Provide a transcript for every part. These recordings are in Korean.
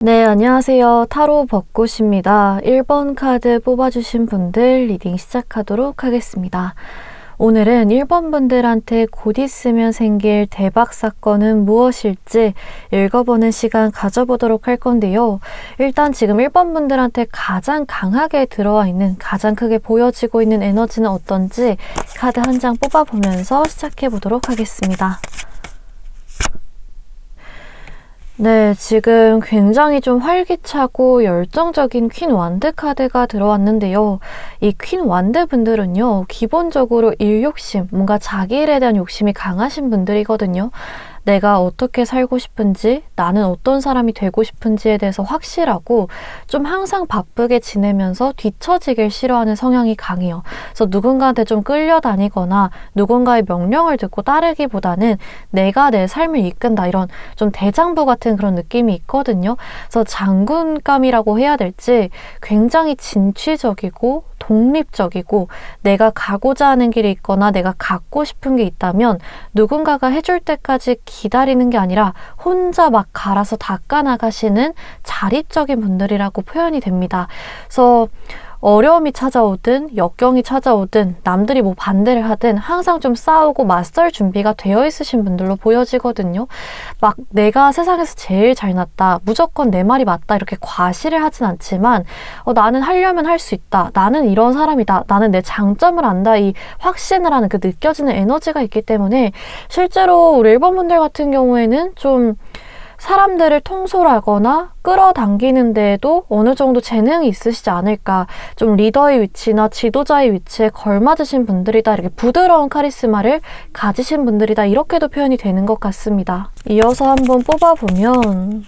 네, 안녕하세요. 타로 벚꽃입니다. 1번 카드 뽑아주신 분들 리딩 시작하도록 하겠습니다. 오늘은 1번 분들한테 곧 있으면 생길 대박 사건은 무엇일지 읽어보는 시간 가져보도록 할 건데요. 일단 지금 1번 분들한테 가장 강하게 들어와 있는, 가장 크게 보여지고 있는 에너지는 어떤지 카드 한 장 뽑아보면서 시작해보도록 하겠습니다. 네, 지금 굉장히 좀 활기차고 열정적인 퀸 완드 카드가 들어왔는데요. 이 퀸 완드 분들은요, 기본적으로 일 욕심, 뭔가 자기 일에 대한 욕심이 강하신 분들이거든요. 내가 어떻게 살고 싶은지, 나는 어떤 사람이 되고 싶은지에 대해서 확실하고 좀 항상 바쁘게 지내면서 뒤처지길 싫어하는 성향이 강해요. 그래서 누군가한테 좀 끌려다니거나 누군가의 명령을 듣고 따르기보다는 내가 내 삶을 이끈다, 이런 좀 대장부 같은 그런 느낌이 있거든요. 그래서 장군감이라고 해야 될지 굉장히 진취적이고 독립적이고, 내가 가고자 하는 길이 있거나 내가 갖고 싶은 게 있다면 누군가가 해줄 때까지 기다리는 게 아니라 혼자 막 갈아서 닦아나가시는 자립적인 분들이라고 표현이 됩니다. 그래서 어려움이 찾아오든 역경이 찾아오든 남들이 뭐 반대를 하든 항상 좀 싸우고 맞설 준비가 되어 있으신 분들로 보여지거든요. 막 내가 세상에서 제일 잘났다, 무조건 내 말이 맞다, 이렇게 과시를 하진 않지만 나는 하려면 할 수 있다, 나는 이런 사람이다, 나는 내 장점을 안다, 이 확신을 하는 그 느껴지는 에너지가 있기 때문에 실제로 우리 1번 분들 같은 경우에는 좀 사람들을 통솔하거나 끌어당기는 데에도 어느 정도 재능이 있으시지 않을까, 좀 리더의 위치나 지도자의 위치에 걸맞으신 분들이다, 이렇게 부드러운 카리스마를 가지신 분들이다, 이렇게도 표현이 되는 것 같습니다. 이어서 한번 뽑아보면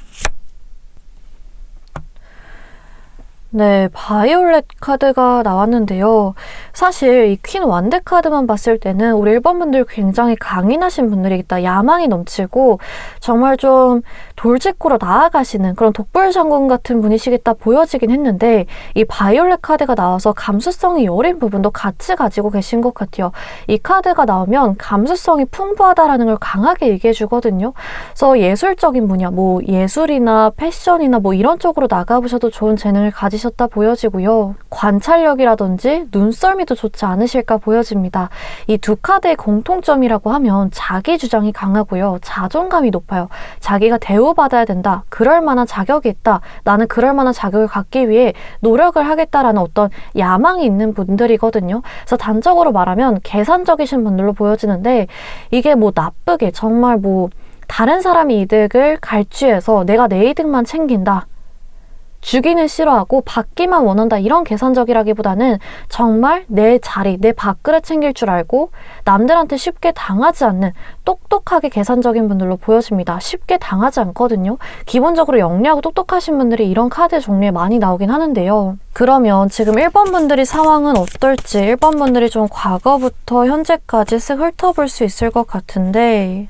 네, 바이올렛 카드가 나왔는데요. 사실 이 퀸 완드 카드만 봤을 때는 우리 1번 분들 굉장히 강인하신 분들이겠다, 야망이 넘치고 정말 좀 돌직구로 나아가시는 그런 독불장군 같은 분이시겠다 보여지긴 했는데, 이 바이올렛 카드가 나와서 감수성이 여린 부분도 같이 가지고 계신 것 같아요. 이 카드가 나오면 감수성이 풍부하다라는 걸 강하게 얘기해 주거든요. 그래서 예술적인 분야, 뭐 예술이나 패션이나 뭐 이런 쪽으로 나가보셔도 좋은 재능을 가지셨다 보여지고요. 관찰력이라든지 눈썰미도 좋지 않으실까 보여집니다. 이 두 카드의 공통점이라고 하면 자기 주장이 강하고요, 자존감이 높아요. 자기가 대우받아야 된다, 그럴 만한 자격이 있다, 나는 그럴 만한 자격을 갖기 위해 노력을 하겠다라는 어떤 야망이 있는 분들이거든요. 그래서 단적으로 말하면 계산적이신 분들로 보여지는데, 이게 뭐 나쁘게 정말 뭐 다른 사람의 이득을 갈취해서 내가 내 이득만 챙긴다, 주기는 싫어하고 받기만 원한다, 이런 계산적이라기보다는 정말 내 자리, 내 밥그릇 챙길 줄 알고 남들한테 쉽게 당하지 않는 똑똑하게 계산적인 분들로 보여집니다. 쉽게 당하지 않거든요. 기본적으로 영리하고 똑똑하신 분들이 이런 카드 종류에 많이 나오긴 하는데요. 그러면 지금 1번 분들이 상황은 어떨지, 1번 분들이 좀 과거부터 현재까지 쓱 훑어볼 수 있을 것 같은데,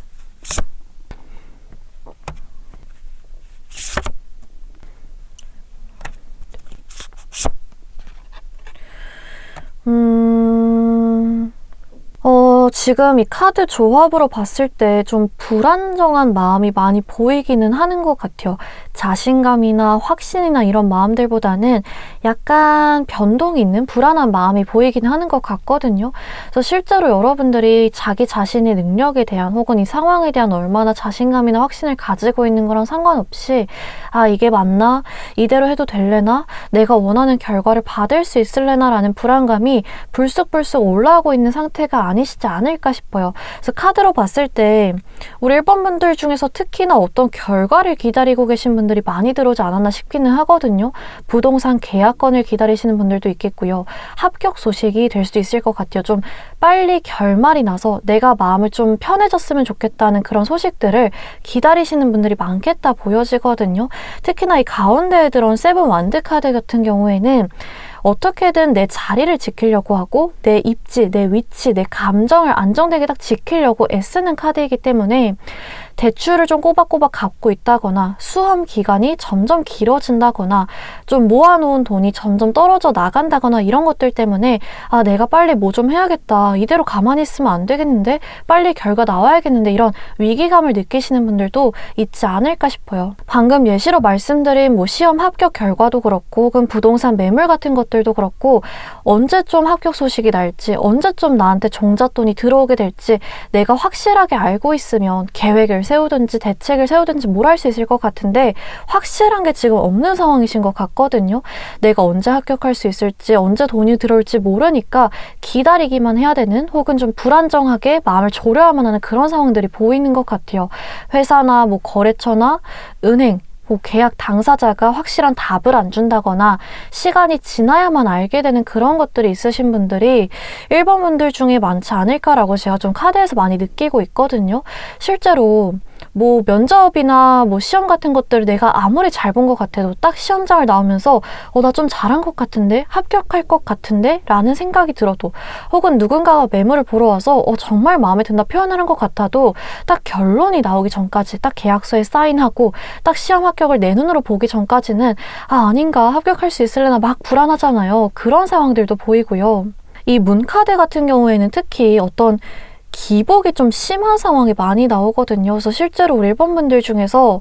지금 이 카드 조합으로 봤을 때 좀 불안정한 마음이 많이 보이기는 하는 것 같아요. 자신감이나 확신이나 이런 마음들보다는 약간 변동이 있는 불안한 마음이 보이긴 하는 것 같거든요. 그래서 실제로 여러분들이 자기 자신의 능력에 대한, 혹은 이 상황에 대한 얼마나 자신감이나 확신을 가지고 있는 거랑 상관없이, 아, 이게 맞나? 이대로 해도 될래나? 내가 원하는 결과를 받을 수 있을래나? 라는 불안감이 불쑥불쑥 올라오고 있는 상태가 아니시지 않을까 싶어요. 그래서 카드로 봤을 때 우리 1번 분들 중에서 특히나 어떤 결과를 기다리고 계신 분들이 많이 들어오지 않았나 싶기는 하거든요. 부동산 계약건을 기다리시는 분들도 있겠고요. 합격 소식이 될 수도 있을 것 같아요. 좀 빨리 결말이 나서 내가 마음을 좀 편해졌으면 좋겠다는 그런 소식들을 기다리시는 분들이 많겠다 보여지거든요. 특히나 이 가운데에 들어온 세븐 완드 카드 같은 경우에는 어떻게든 내 자리를 지키려고 하고 내 입지, 내 위치, 내 감정을 안정되게 딱 지키려고 애쓰는 카드이기 때문에 대출을 좀 꼬박꼬박 갚고 있다거나 수험 기간이 점점 길어진다거나 좀 모아놓은 돈이 점점 떨어져 나간다거나 이런 것들 때문에 아, 내가 빨리 뭐 좀 해야겠다. 이대로 가만히 있으면 안 되겠는데? 빨리 결과 나와야겠는데? 이런 위기감을 느끼시는 분들도 있지 않을까 싶어요. 방금 예시로 말씀드린 뭐 시험 합격 결과도 그렇고 혹은 부동산 매물 같은 것들도 그렇고 언제쯤 합격 소식이 날지 언제쯤 나한테 종잣돈이 들어오게 될지 내가 확실하게 알고 있으면 계획을 세우든지 대책을 세우든지 뭘 할 수 있을 것 같은데 확실한 게 지금 없는 상황이신 것 같거든요. 내가 언제 합격할 수 있을지 언제 돈이 들어올지 모르니까 기다리기만 해야 되는 혹은 좀 불안정하게 마음을 졸여야만 하는 그런 상황들이 보이는 것 같아요. 회사나 뭐 거래처나 은행 뭐 계약 당사자가 확실한 답을 안 준다거나 시간이 지나야만 알게 되는 그런 것들이 있으신 분들이 1번 분들 중에 많지 않을까라고 제가 좀 카드에서 많이 느끼고 있거든요. 실제로 뭐 면접이나 뭐 시험 같은 것들을 내가 아무리 잘 본 것 같아도 딱 시험장을 나오면서 나 좀 잘한 것 같은데? 합격할 것 같은데? 라는 생각이 들어도 혹은 누군가가 매물을 보러 와서 정말 마음에 든다 표현을 한 것 같아도 딱 결론이 나오기 전까지 딱 계약서에 사인하고 딱 시험 합격을 내 눈으로 보기 전까지는 아닌가 합격할 수 있을래나 막 불안하잖아요. 그런 상황들도 보이고요. 이 문카드 같은 경우에는 특히 어떤 기복이 좀 심한 상황이 많이 나오거든요. 그래서 실제로 우리 1번 분들 중에서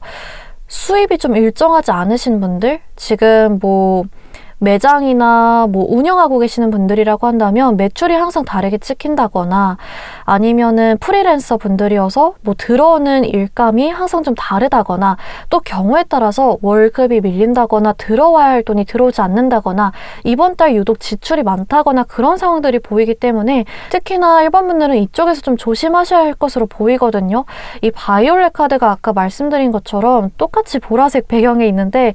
수입이 좀 일정하지 않으신 분들, 지금 뭐 매장이나 뭐 운영하고 계시는 분들이라고 한다면 매출이 항상 다르게 찍힌다거나 아니면은 프리랜서 분들이어서 뭐 들어오는 일감이 항상 좀 다르다거나 또 경우에 따라서 월급이 밀린다거나 들어와야 할 돈이 들어오지 않는다거나 이번 달 유독 지출이 많다거나 그런 상황들이 보이기 때문에 특히나 1번 분들은 이쪽에서 좀 조심하셔야 할 것으로 보이거든요. 이 바이올렛 카드가 아까 말씀드린 것처럼 똑같이 보라색 배경에 있는데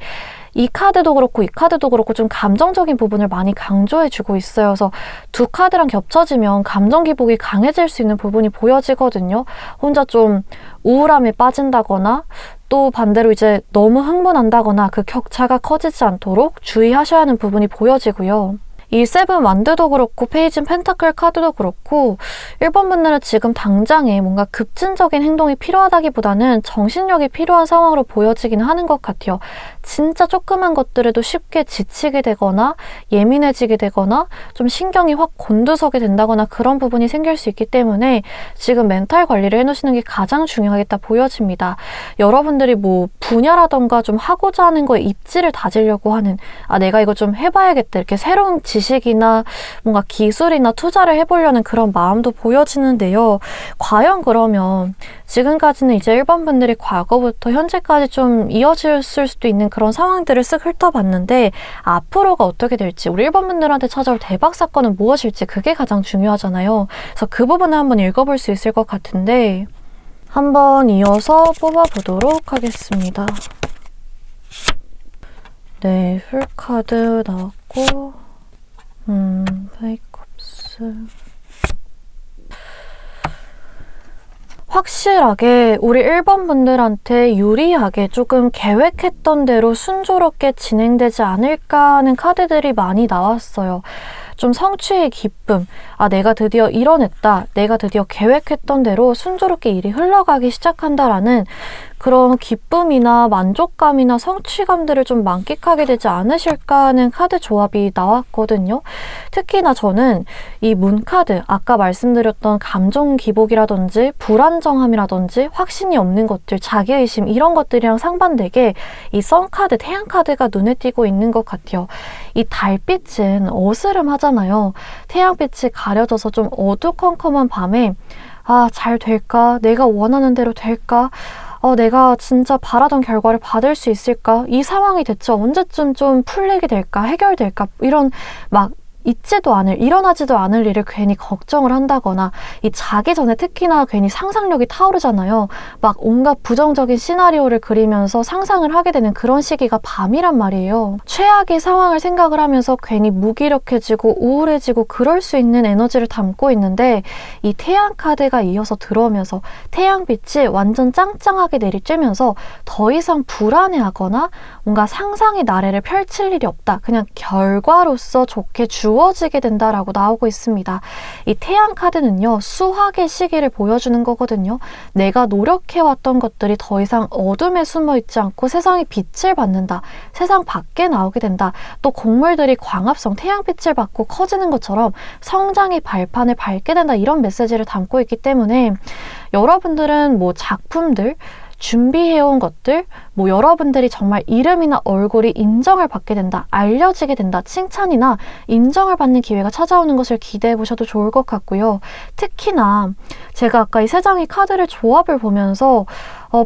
이 카드도 그렇고 이 카드도 그렇고 좀 감정적인 부분을 많이 강조해주고 있어요. 그래서 두 카드랑 겹쳐지면 감정 기복이 강해질 수 있는 부분이 보여지거든요. 혼자 좀 우울함에 빠진다거나 또 반대로 이제 너무 흥분한다거나 그 격차가 커지지 않도록 주의하셔야 하는 부분이 보여지고요. 이 세븐 완드도 그렇고 페이지 펜타클 카드도 그렇고 1번 분들은 지금 당장에 뭔가 급진적인 행동이 필요하다기보다는 정신력이 필요한 상황으로 보여지기는 하는 것 같아요. 진짜 조그만 것들에도 쉽게 지치게 되거나 예민해지게 되거나 좀 신경이 확 곤두서게 된다거나 그런 부분이 생길 수 있기 때문에 지금 멘탈 관리를 해놓으시는 게 가장 중요하겠다 보여집니다. 여러분들이 뭐 분야라던가 좀 하고자 하는 거에 입지를 다지려고 하는 내가 이거 좀 해봐야겠다 이렇게 새로운 지식이나 뭔가 기술이나 투자를 해보려는 그런 마음도 보여지는데요. 과연 그러면 지금까지는 이제 1번 분들이 과거부터 현재까지 좀 이어졌을 수도 있는 그런 상황들을 쓱 훑어봤는데 앞으로가 어떻게 될지 우리 1번 분들한테 찾아올 대박 사건은 무엇일지 그게 가장 중요하잖아요. 그래서 그 부분을 한번 읽어볼 수 있을 것 같은데 한번 이어서 뽑아보도록 하겠습니다. 네, 풀카드 나왔고 페이컵스 확실하게 우리 1번 분들한테 유리하게 조금 계획했던 대로 순조롭게 진행되지 않을까 하는 카드들이 많이 나왔어요. 좀 성취의 기쁨, 내가 드디어 이뤄냈다, 내가 드디어 계획했던 대로 순조롭게 일이 흘러가기 시작한다라는 그런 기쁨이나 만족감이나 성취감들을 좀 만끽하게 되지 않으실까 하는 카드 조합이 나왔거든요. 특히나 저는 이 문카드, 아까 말씀드렸던 감정 기복이라든지 불안정함이라든지 확신이 없는 것들, 자기의심 이런 것들이랑 상반되게 이 선카드, 태양카드가 눈에 띄고 있는 것 같아요. 이 달빛은 어스름하잖아요. 태양빛이 가려져서 좀 어두컴컴한 밤에 잘 될까? 내가 원하는 대로 될까? 내가 진짜 바라던 결과를 받을 수 있을까? 이 상황이 대체 언제쯤 좀 풀리게 될까? 해결될까? 이런 막 있지도 않을, 일어나지도 않을 일을 괜히 걱정을 한다거나 이 자기 전에 특히나 괜히 상상력이 타오르잖아요. 막 온갖 부정적인 시나리오를 그리면서 상상을 하게 되는 그런 시기가 밤이란 말이에요. 최악의 상황을 생각을 하면서 괜히 무기력해지고 우울해지고 그럴 수 있는 에너지를 담고 있는데 이 태양 카드가 이어서 들어오면서 태양빛이 완전 짱짱하게 내리쬐면서 더 이상 불안해하거나 뭔가 상상의 나래를 펼칠 일이 없다. 그냥 결과로서 좋게 주어 외로워지게 된다라고 나오고 있습니다. 이 태양 카드는요, 수학의 시기를 보여주는 거거든요. 내가 노력해왔던 것들이 더 이상 어둠에 숨어있지 않고 세상의 빛을 받는다. 세상 밖에 나오게 된다. 또 곡물들이 광합성, 태양빛을 받고 커지는 것처럼 성장의 발판을 밟게 된다. 이런 메시지를 담고 있기 때문에 여러분들은 뭐 작품들, 준비해온 것들, 뭐 여러분들이 정말 이름이나 얼굴이 인정을 받게 된다, 알려지게 된다, 칭찬이나 인정을 받는 기회가 찾아오는 것을 기대해 보셔도 좋을 것 같고요. 특히나 제가 아까 이 세 장의 카드를 조합을 보면서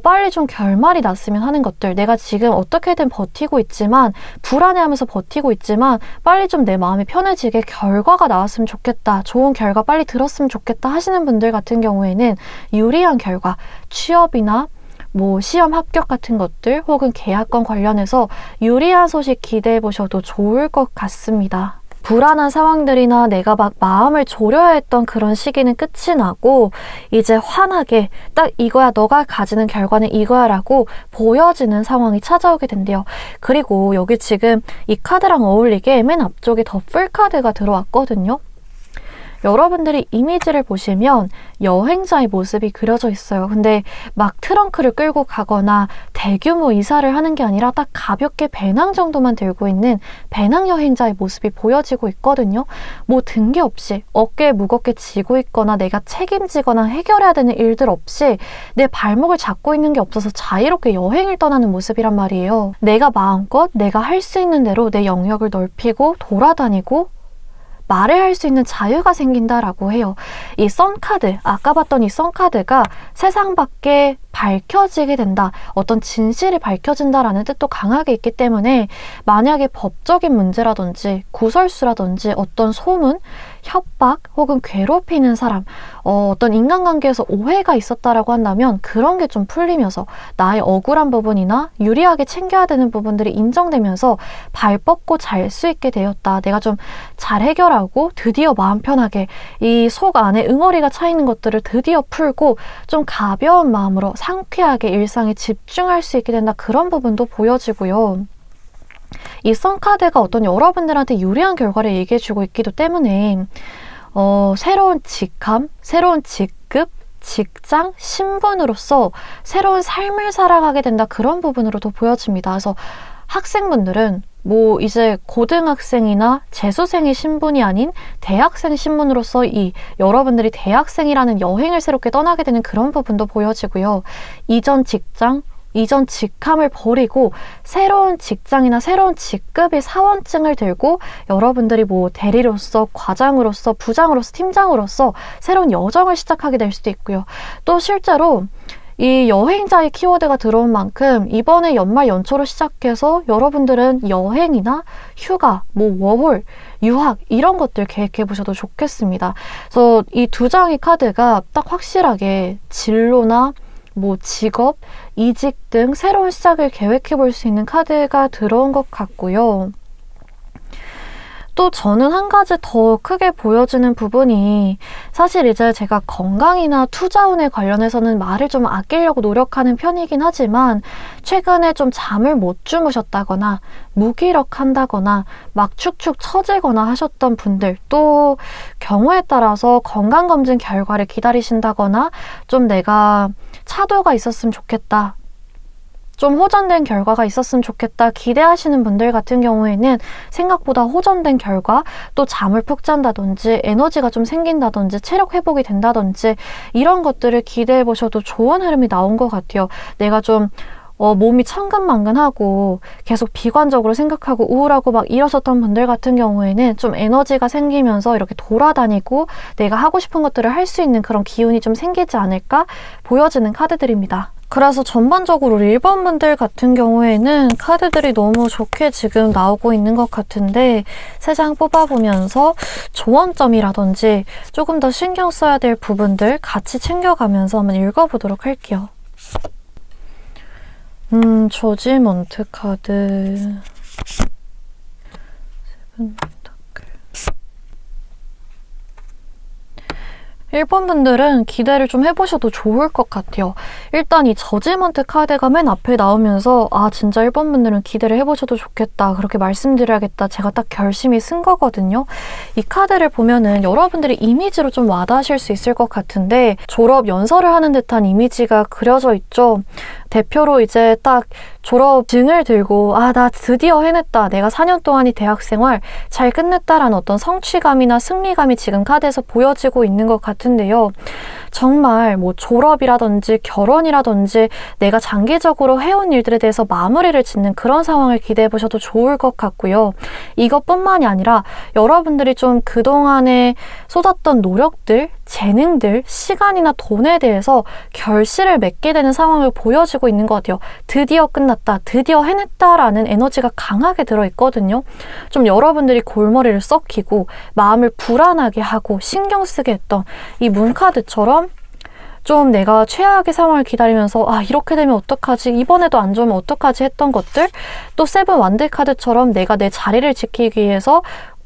빨리 좀 결말이 났으면 하는 것들, 내가 지금 어떻게든 버티고 있지만, 불안해하면서 버티고 있지만 빨리 좀 내 마음이 편해지게 결과가 나왔으면 좋겠다, 좋은 결과 빨리 들었으면 좋겠다 하시는 분들 같은 경우에는 유리한 결과, 취업이나 뭐 시험 합격 같은 것들 혹은 계약권 관련해서 유리한 소식 기대해 보셔도 좋을 것 같습니다. 불안한 상황들이나 내가 막 마음을 졸여야 했던 그런 시기는 끝이 나고 이제 환하게 딱 이거야, 너가 가지는 결과는 이거야 라고 보여지는 상황이 찾아오게 된대요. 그리고 여기 지금 이 카드랑 어울리게 맨 앞쪽에 더풀 카드가 들어왔거든요. 여러분들이 이미지를 보시면 여행자의 모습이 그려져 있어요. 근데 막 트렁크를 끌고 가거나 대규모 이사를 하는 게 아니라 딱 가볍게 배낭 정도만 들고 있는 배낭 여행자의 모습이 보여지고 있거든요. 뭐 등기 없이 어깨에 무겁게 지고 있거나 내가 책임지거나 해결해야 되는 일들 없이 내 발목을 잡고 있는 게 없어서 자유롭게 여행을 떠나는 모습이란 말이에요. 내가 마음껏 내가 할 수 있는 대로 내 영역을 넓히고 돌아다니고 말을 할 수 있는 자유가 생긴다라고 해요. 이 선카드, 아까 봤던 이 선카드가 세상 밖에 밝혀지게 된다, 어떤 진실이 밝혀진다라는 뜻도 강하게 있기 때문에 만약에 법적인 문제라든지 구설수라든지 어떤 소문, 협박 혹은 괴롭히는 사람, 어떤 인간관계에서 오해가 있었다라고 한다면 그런 게 좀 풀리면서 나의 억울한 부분이나 유리하게 챙겨야 되는 부분들이 인정되면서 발 뻗고 잘 수 있게 되었다. 내가 좀 잘 해결하고 드디어 마음 편하게 이 속 안에 응어리가 차 있는 것들을 드디어 풀고 좀 가벼운 마음으로 상쾌하게 일상에 집중할 수 있게 된다. 그런 부분도 보여지고요. 이 선카드가 어떤 여러분들한테 유리한 결과를 얘기해주고 있기도 때문에 새로운 직함, 새로운 직급, 직장, 신분으로서 새로운 삶을 살아가게 된다. 그런 부분으로도 보여집니다. 그래서 학생분들은 뭐 이제 고등학생이나 재수생의 신분이 아닌 대학생 신분으로서 이 여러분들이 대학생이라는 여행을 새롭게 떠나게 되는 그런 부분도 보여지고요. 이전 직장, 이전 직함을 버리고 새로운 직장이나 새로운 직급의 사원증을 들고 여러분들이 뭐 대리로서, 과장으로서, 부장으로서, 팀장으로서 새로운 여정을 시작하게 될 수도 있고요. 또 실제로 이 여행자의 키워드가 들어온 만큼 이번에 연말 연초로 시작해서 여러분들은 여행이나 휴가, 뭐 워홀, 유학 이런 것들 계획해 보셔도 좋겠습니다. 그래서 이 두 장의 카드가 딱 확실하게 진로나 뭐 직업, 이직 등 새로운 시작을 계획해 볼 수 있는 카드가 들어온 것 같고요. 또 저는 한 가지 더 크게 보여지는 부분이 사실 이제 제가 건강이나 투자운에 관련해서는 말을 좀 아끼려고 노력하는 편이긴 하지만 최근에 좀 잠을 못 주무셨다거나 무기력한다거나 막 축축 처지거나 하셨던 분들, 또 경우에 따라서 건강검진 결과를 기다리신다거나 좀 내가 차도가 있었으면 좋겠다, 좀 호전된 결과가 있었으면 좋겠다 기대하시는 분들 같은 경우에는 생각보다 호전된 결과, 또 잠을 푹 잔다든지 에너지가 좀 생긴다든지 체력 회복이 된다든지 이런 것들을 기대해 보셔도 좋은 흐름이 나온 것 같아요. 내가 좀 몸이 천근만근하고 계속 비관적으로 생각하고 우울하고 막 이러셨던 분들 같은 경우에는 좀 에너지가 생기면서 이렇게 돌아다니고 내가 하고 싶은 것들을 할 수 있는 그런 기운이 좀 생기지 않을까 보여지는 카드들입니다. 그래서 전반적으로 1번 분들 같은 경우에는 카드들이 너무 좋게 지금 나오고 있는 것 같은데 세 장 뽑아보면서 조언점이라든지 조금 더 신경 써야 될 부분들 같이 챙겨가면서 한번 읽어보도록 할게요. 저지먼트 카드, 세븐 펜타클. 1번 분들은 기대를 좀 해보셔도 좋을 것 같아요. 일단 이 저지먼트 카드가 맨 앞에 나오면서 아 진짜 1번 분들은 기대를 해보셔도 좋겠다 그렇게 말씀드려야겠다 제가 딱 결심이 쓴 거거든요. 이 카드를 보면은 여러분들이 이미지로 좀 와닿으실 수 있을 것 같은데 졸업 연설을 하는 듯한 이미지가 그려져 있죠. 대표로 이제 딱 졸업증을 들고 아 나 드디어 해냈다 내가 4년 동안의 대학생활 잘 끝냈다라는 어떤 성취감이나 승리감이 지금 카드에서 보여지고 있는 것 같은데요. 정말 뭐 졸업이라든지 결혼이라든지 내가 장기적으로 해온 일들에 대해서 마무리를 짓는 그런 상황을 기대해 보셔도 좋을 것 같고요. 이것뿐만이 아니라 여러분들이 좀 그동안에 쏟았던 노력들, 재능들, 시간이나 돈에 대해서 결실을 맺게 되는 상황을 보여주고 있는 것 같아요. 드디어 끝났다, 드디어 해냈다라는 에너지가 강하게 들어있거든요. 좀 여러분들이 골머리를 썩히고 마음을 불안하게 하고 신경 쓰게 했던 이 문카드처럼 좀 내가 최악의 상황을 기다리면서 아 이렇게 되면 어떡하지 이번에도 안 좋으면 어떡하지 했던 것들 또 세븐 완드 카드처럼 내가 내 자리를 지키기 위해서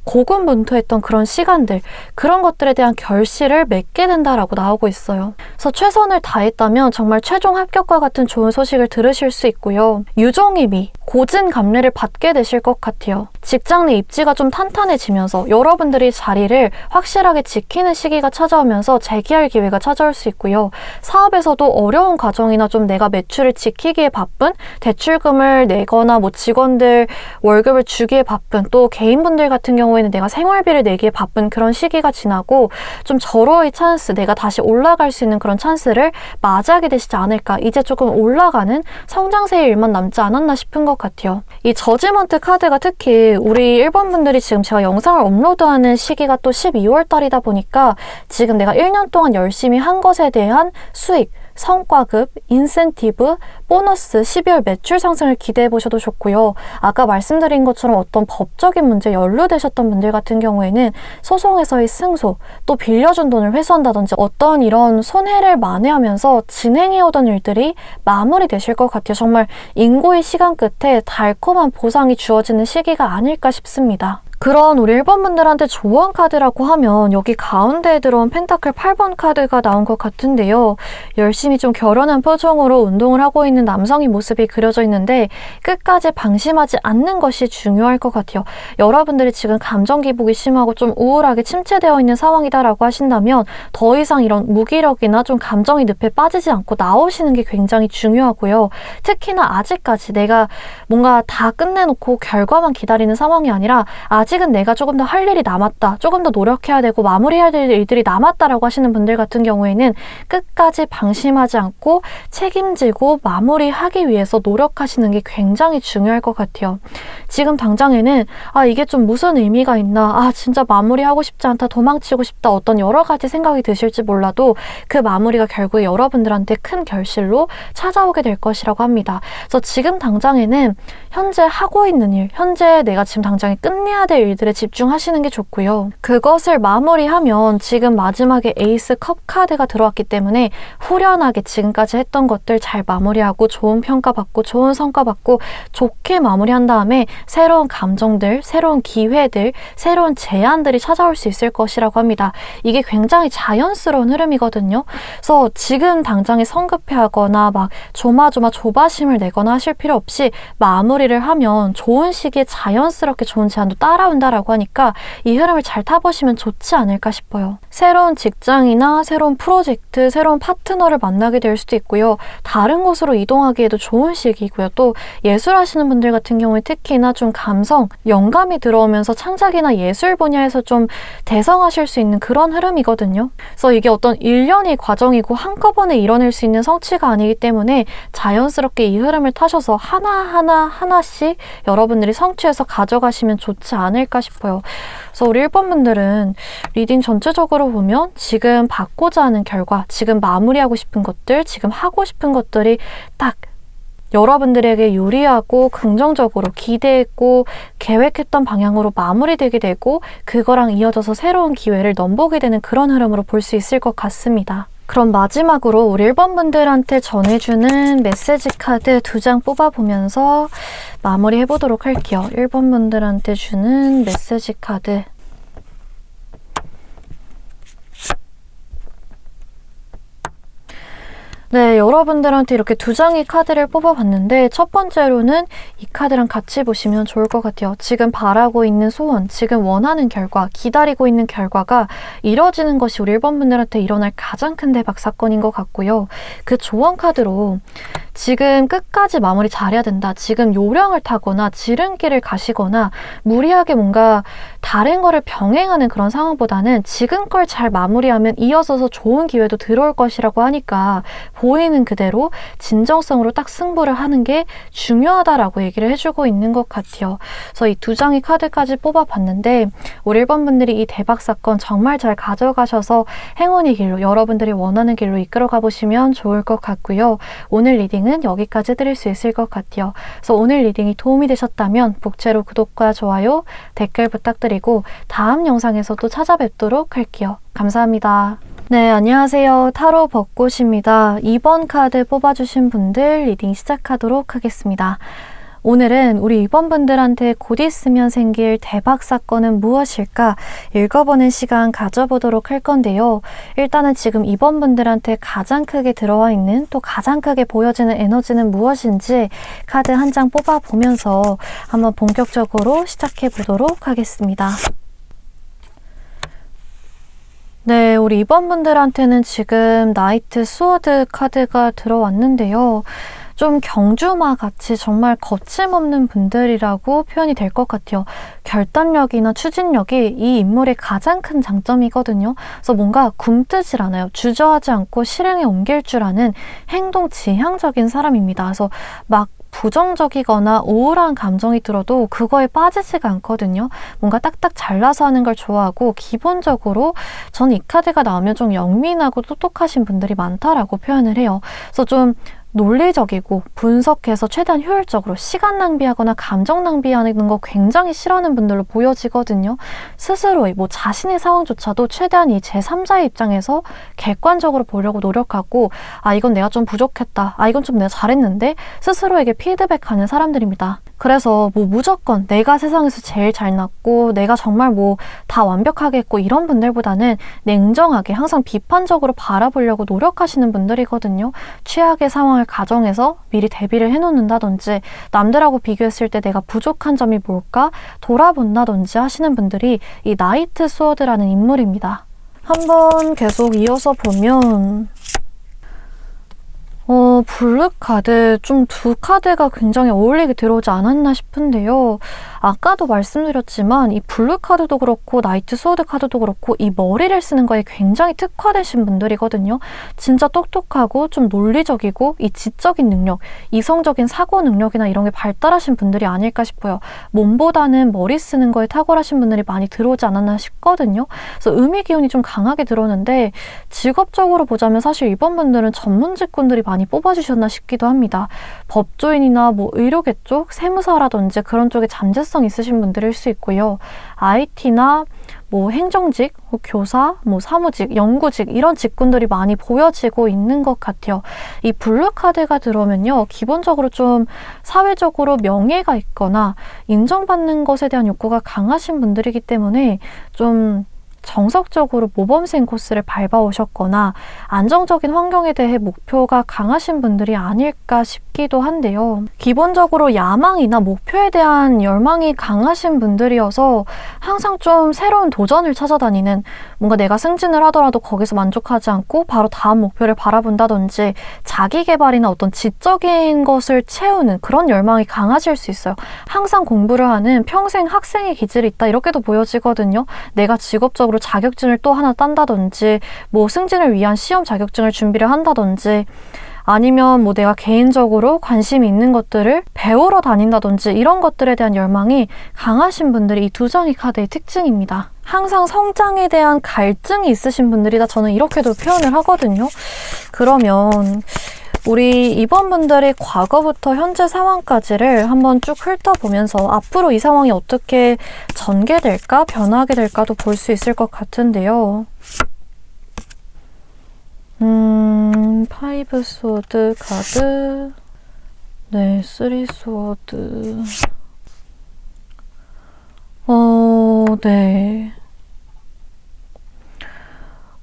고군분투했던 그런 시간들 그런 것들에 대한 결실을 맺게 된다라고 나오고 있어요. 그래서 최선을 다했다면 정말 최종 합격과 같은 좋은 소식을 들으실 수 있고요. 유종임이 고진감래를 받게 되실 것 같아요. 직장 내 입지가 좀 탄탄해지면서 여러분들이 자리를 확실하게 지키는 시기가 찾아오면서 재기할 기회가 찾아올 수 있고요. 사업에서도 어려운 과정이나 좀 내가 매출을 지키기에 바쁜 대출금을 내거나 뭐 직원들 월급을 주기에 바쁜 또 개인분들 같은 경우에는 내가 생활비를 내기에 바쁜 그런 시기가 지나고 좀 절호의 찬스, 내가 다시 올라갈 수 있는 그런 찬스를 맞이하게 되시지 않을까. 이제 조금 올라가는 성장세의 일만 남지 않았나 싶은 것 같아요. 이 저지먼트 카드가 특히 우리 1번 분들이 지금 제가 영상을 업로드하는 시기가 또 12월 달이다 보니까 지금 내가 1년 동안 열심히 한 것에 대한 수익, 성과급, 인센티브, 보너스, 12월 매출 상승을 기대해 보셔도 좋고요. 아까 말씀드린 것처럼 어떤 법적인 문제에 연루되셨던 분들 같은 경우에는 소송에서의 승소, 또 빌려준 돈을 회수한다든지 어떤 이런 손해를 만회하면서 진행해오던 일들이 마무리되실 것 같아요. 정말 인고의 시간 끝에 달콤한 보상이 주어지는 시기가 아닐까 싶습니다. 그런 우리 1번 분들한테 조언 카드라고 하면 여기 가운데에 들어온 펜타클 8번 카드가 나온 것 같은데요. 열심히 좀 결연한 표정으로 운동을 하고 있는 남성의 모습이 그려져 있는데 끝까지 방심하지 않는 것이 중요할 것 같아요. 여러분들이 지금 감정 기복이 심하고 좀 우울하게 침체되어 있는 상황이다라고 하신다면 더 이상 이런 무기력이나 좀 감정의 늪에 빠지지 않고 나오시는 게 굉장히 중요하고요. 특히나 아직까지 내가 뭔가 다 끝내놓고 결과만 기다리는 상황이 아니라 아직은 내가 조금 더 할 일이 남았다, 조금 더 노력해야 되고 마무리해야 될 일들이 남았다라고 하시는 분들 같은 경우에는 끝까지 방심하지 않고 책임지고 마무리하기 위해서 노력하시는 게 굉장히 중요할 것 같아요. 지금 당장에는 아 이게 좀 무슨 의미가 있나, 아 진짜 마무리하고 싶지 않다, 도망치고 싶다, 어떤 여러 가지 생각이 드실지 몰라도 그 마무리가 결국에 여러분들한테 큰 결실로 찾아오게 될 것이라고 합니다. 그래서 지금 당장에는 현재 하고 있는 일, 현재 내가 지금 당장에 끝내야 될 일들에 집중하시는 게 좋고요. 그것을 마무리하면 지금 마지막에 에이스 컵 카드가 들어왔기 때문에 후련하게 지금까지 했던 것들 잘 마무리하고 좋은 평가 받고 좋은 성과 받고 좋게 마무리한 다음에 새로운 감정들, 새로운 기회들, 새로운 제안들이 찾아올 수 있을 것이라고 합니다. 이게 굉장히 자연스러운 흐름이거든요. 그래서 지금 당장에 성급해하거나 막 조마조마심을 내거나 하실 필요 없이 마무리를 하면 좋은 시기에 자연스럽게 좋은 제안도 따라온다라고 하니까 이 흐름을 잘 타보시면 좋지 않을까 싶어요. 새로운 직장이나 새로운 프로젝트, 새로운 파트너를 만나게 될 수도 있고요. 다른 곳으로 이동하기에도 좋은 시기이고요. 또 예술하시는 분들 같은 경우에 특히나 좀 감성, 영감이 들어오면서 창작이나 예술 분야에서 좀 대성하실 수 있는 그런 흐름이거든요. 그래서 이게 어떤 일련의 과정이고 한꺼번에 이뤄낼 수 있는 성취가 아니기 때문에 자연스럽게 이 흐름을 타셔서 하나씩 여러분들이 성취해서 가져가시면 좋지 않을까 싶어요. 그래서 우리 1번 분들은 리딩 전체적으로 보면 지금 받고자 하는 결과, 지금 마무리하고 싶은 것들, 지금 하고 싶은 것들이 딱 여러분들에게 유리하고 긍정적으로 기대했고 계획했던 방향으로 마무리되게 되고 그거랑 이어져서 새로운 기회를 넘보게 되는 그런 흐름으로 볼 수 있을 것 같습니다. 그럼 마지막으로 우리 1번 분들한테 전해주는 메시지 카드 2장 뽑아보면서 마무리 해보도록 할게요. 1번 분들한테 주는 메시지 카드. 네, 여러분들한테 이렇게 두 장의 카드를 뽑아봤는데 첫 번째로는 이 카드랑 같이 보시면 좋을 것 같아요. 지금 바라고 있는 소원, 지금 원하는 결과, 기다리고 있는 결과가 이뤄지는 것이 우리 1번 분들한테 일어날 가장 큰 대박 사건인 것 같고요. 그 조언 카드로 지금 끝까지 마무리 잘해야 된다. 지금 요령을 타거나 지름길을 가시거나 무리하게 뭔가 다른 거를 병행하는 그런 상황보다는 지금 걸 잘 마무리하면 이어져서 좋은 기회도 들어올 것이라고 하니까 보이는 그대로 진정성으로 딱 승부를 하는 게 중요하다라고 얘기를 해주고 있는 것 같아요. 그래서 이 두 장의 카드까지 뽑아봤는데 우리 1번 분들이 이 대박 사건 정말 잘 가져가셔서 행운의 길로 여러분들이 원하는 길로 이끌어 가보시면 좋을 것 같고요. 오늘 리딩은 여기까지 해드릴 수 있을 것 같아요. 그래서 오늘 리딩이 도움이 되셨다면 복제로 구독과 좋아요, 댓글 부탁드리고 다음 영상에서 또 찾아뵙도록 할게요. 감사합니다. 네, 안녕하세요. 타로 벚꽃입니다. 2번 카드 뽑아주신 분들 리딩 시작하도록 하겠습니다. 오늘은 우리 2번 분들한테 곧 있으면 생길 대박 사건은 무엇일까 읽어보는 시간 가져보도록 할 건데요. 일단은 지금 2번 분들한테 가장 크게 들어와 있는 또 가장 크게 보여지는 에너지는 무엇인지 카드 한 장 뽑아보면서 한번 본격적으로 시작해 보도록 하겠습니다. 네, 우리 2번 분들한테는 지금 나이트 스워드 카드가 들어왔는데요. 좀 경주마 같이 정말 거침없는 분들이라고 표현이 될 것 같아요. 결단력이나 추진력이 이 인물의 가장 큰 장점이거든요. 그래서 뭔가 굼뜨질 않아요. 주저하지 않고 실행에 옮길 줄 아는 행동 지향적인 사람입니다. 그래서 막 부정적이거나 우울한 감정이 들어도 그거에 빠지지가 않거든요. 뭔가 딱딱 잘라서 하는 걸 좋아하고 기본적으로 저는 이 카드가 나오면 좀 영민하고 똑똑하신 분들이 많다라고 표현을 해요. 그래서 좀 논리적이고 분석해서 최대한 효율적으로 시간 낭비하거나 감정 낭비하는 거 굉장히 싫어하는 분들로 보여지거든요. 스스로의 자신의 상황조차도 최대한 이 제3자의 입장에서 객관적으로 보려고 노력하고 아 이건 내가 좀 부족했다. 아 이건 좀 내가 잘했는데 스스로에게 피드백하는 사람들입니다. 그래서 무조건 내가 세상에서 제일 잘났고 내가 정말 다 완벽하게 했고 이런 분들보다는 냉정하게 항상 비판적으로 바라보려고 노력하시는 분들이거든요. 최악의 상황을 가정해서 미리 대비를 해놓는다든지 남들하고 비교했을 때 내가 부족한 점이 뭘까 돌아본다든지 하시는 분들이 이 나이트 스워드라는 인물입니다. 한번 계속 이어서 보면 블루 카드 좀 두 카드가 굉장히 어울리게 들어오지 않았나 싶은데요. 아까도 말씀드렸지만 이 블루 카드도 그렇고 나이트 스워드 카드도 그렇고 이 머리를 쓰는 거에 굉장히 특화되신 분들이거든요. 진짜 똑똑하고 좀 논리적이고 이 지적인 능력, 이성적인 사고 능력이나 이런 게 발달하신 분들이 아닐까 싶어요. 몸보다는 머리 쓰는 거에 탁월하신 분들이 많이 들어오지 않았나 싶거든요. 그래서 음의 기운이 좀 강하게 들어오는데 직업적으로 보자면 사실 이번 분들은 전문 직군들이 많이 뽑아주셨나 싶기도 합니다. 법조인이나 의료계 쪽, 세무사라든지 그런 쪽에 잠재성 있으신 분들일 수 있고요. IT나 행정직, 교사, 사무직, 연구직 이런 직군들이 많이 보여지고 있는 것 같아요. 이 블루 카드가 들어오면요. 기본적으로 좀 사회적으로 명예가 있거나 인정받는 것에 대한 욕구가 강하신 분들이기 때문에 좀 정석적으로 모범생 코스를 밟아오셨거나 안정적인 환경에 대해 목표가 강하신 분들이 아닐까 싶기도 한데요. 기본적으로 야망이나 목표에 대한 열망이 강하신 분들이어서 항상 좀 새로운 도전을 찾아다니는 뭔가 내가 승진을 하더라도 거기서 만족하지 않고 바로 다음 목표를 바라본다든지 자기 개발이나 어떤 지적인 것을 채우는 그런 열망이 강하실 수 있어요. 항상 공부를 하는 평생 학생의 기질이 있다 이렇게도 보여지거든요. 내가 직업적으로 자격증을 또 하나 딴다든지 승진을 위한 시험 자격증을 준비를 한다든지 아니면 내가 개인적으로 관심이 있는 것들을 배우러 다닌다든지 이런 것들에 대한 열망이 강하신 분들이 이 두 장의 카드의 특징입니다. 항상 성장에 대한 갈증이 있으신 분들이다 저는 이렇게도 표현을 하거든요. 그러면 우리 이번 분들의 과거부터 현재 상황까지를 한번 쭉 훑어보면서 앞으로 이 상황이 어떻게 전개될까, 변하게 될까도 볼 수 있을 것 같은데요. 5 스워드 카드, 네, 3 스워드, 네.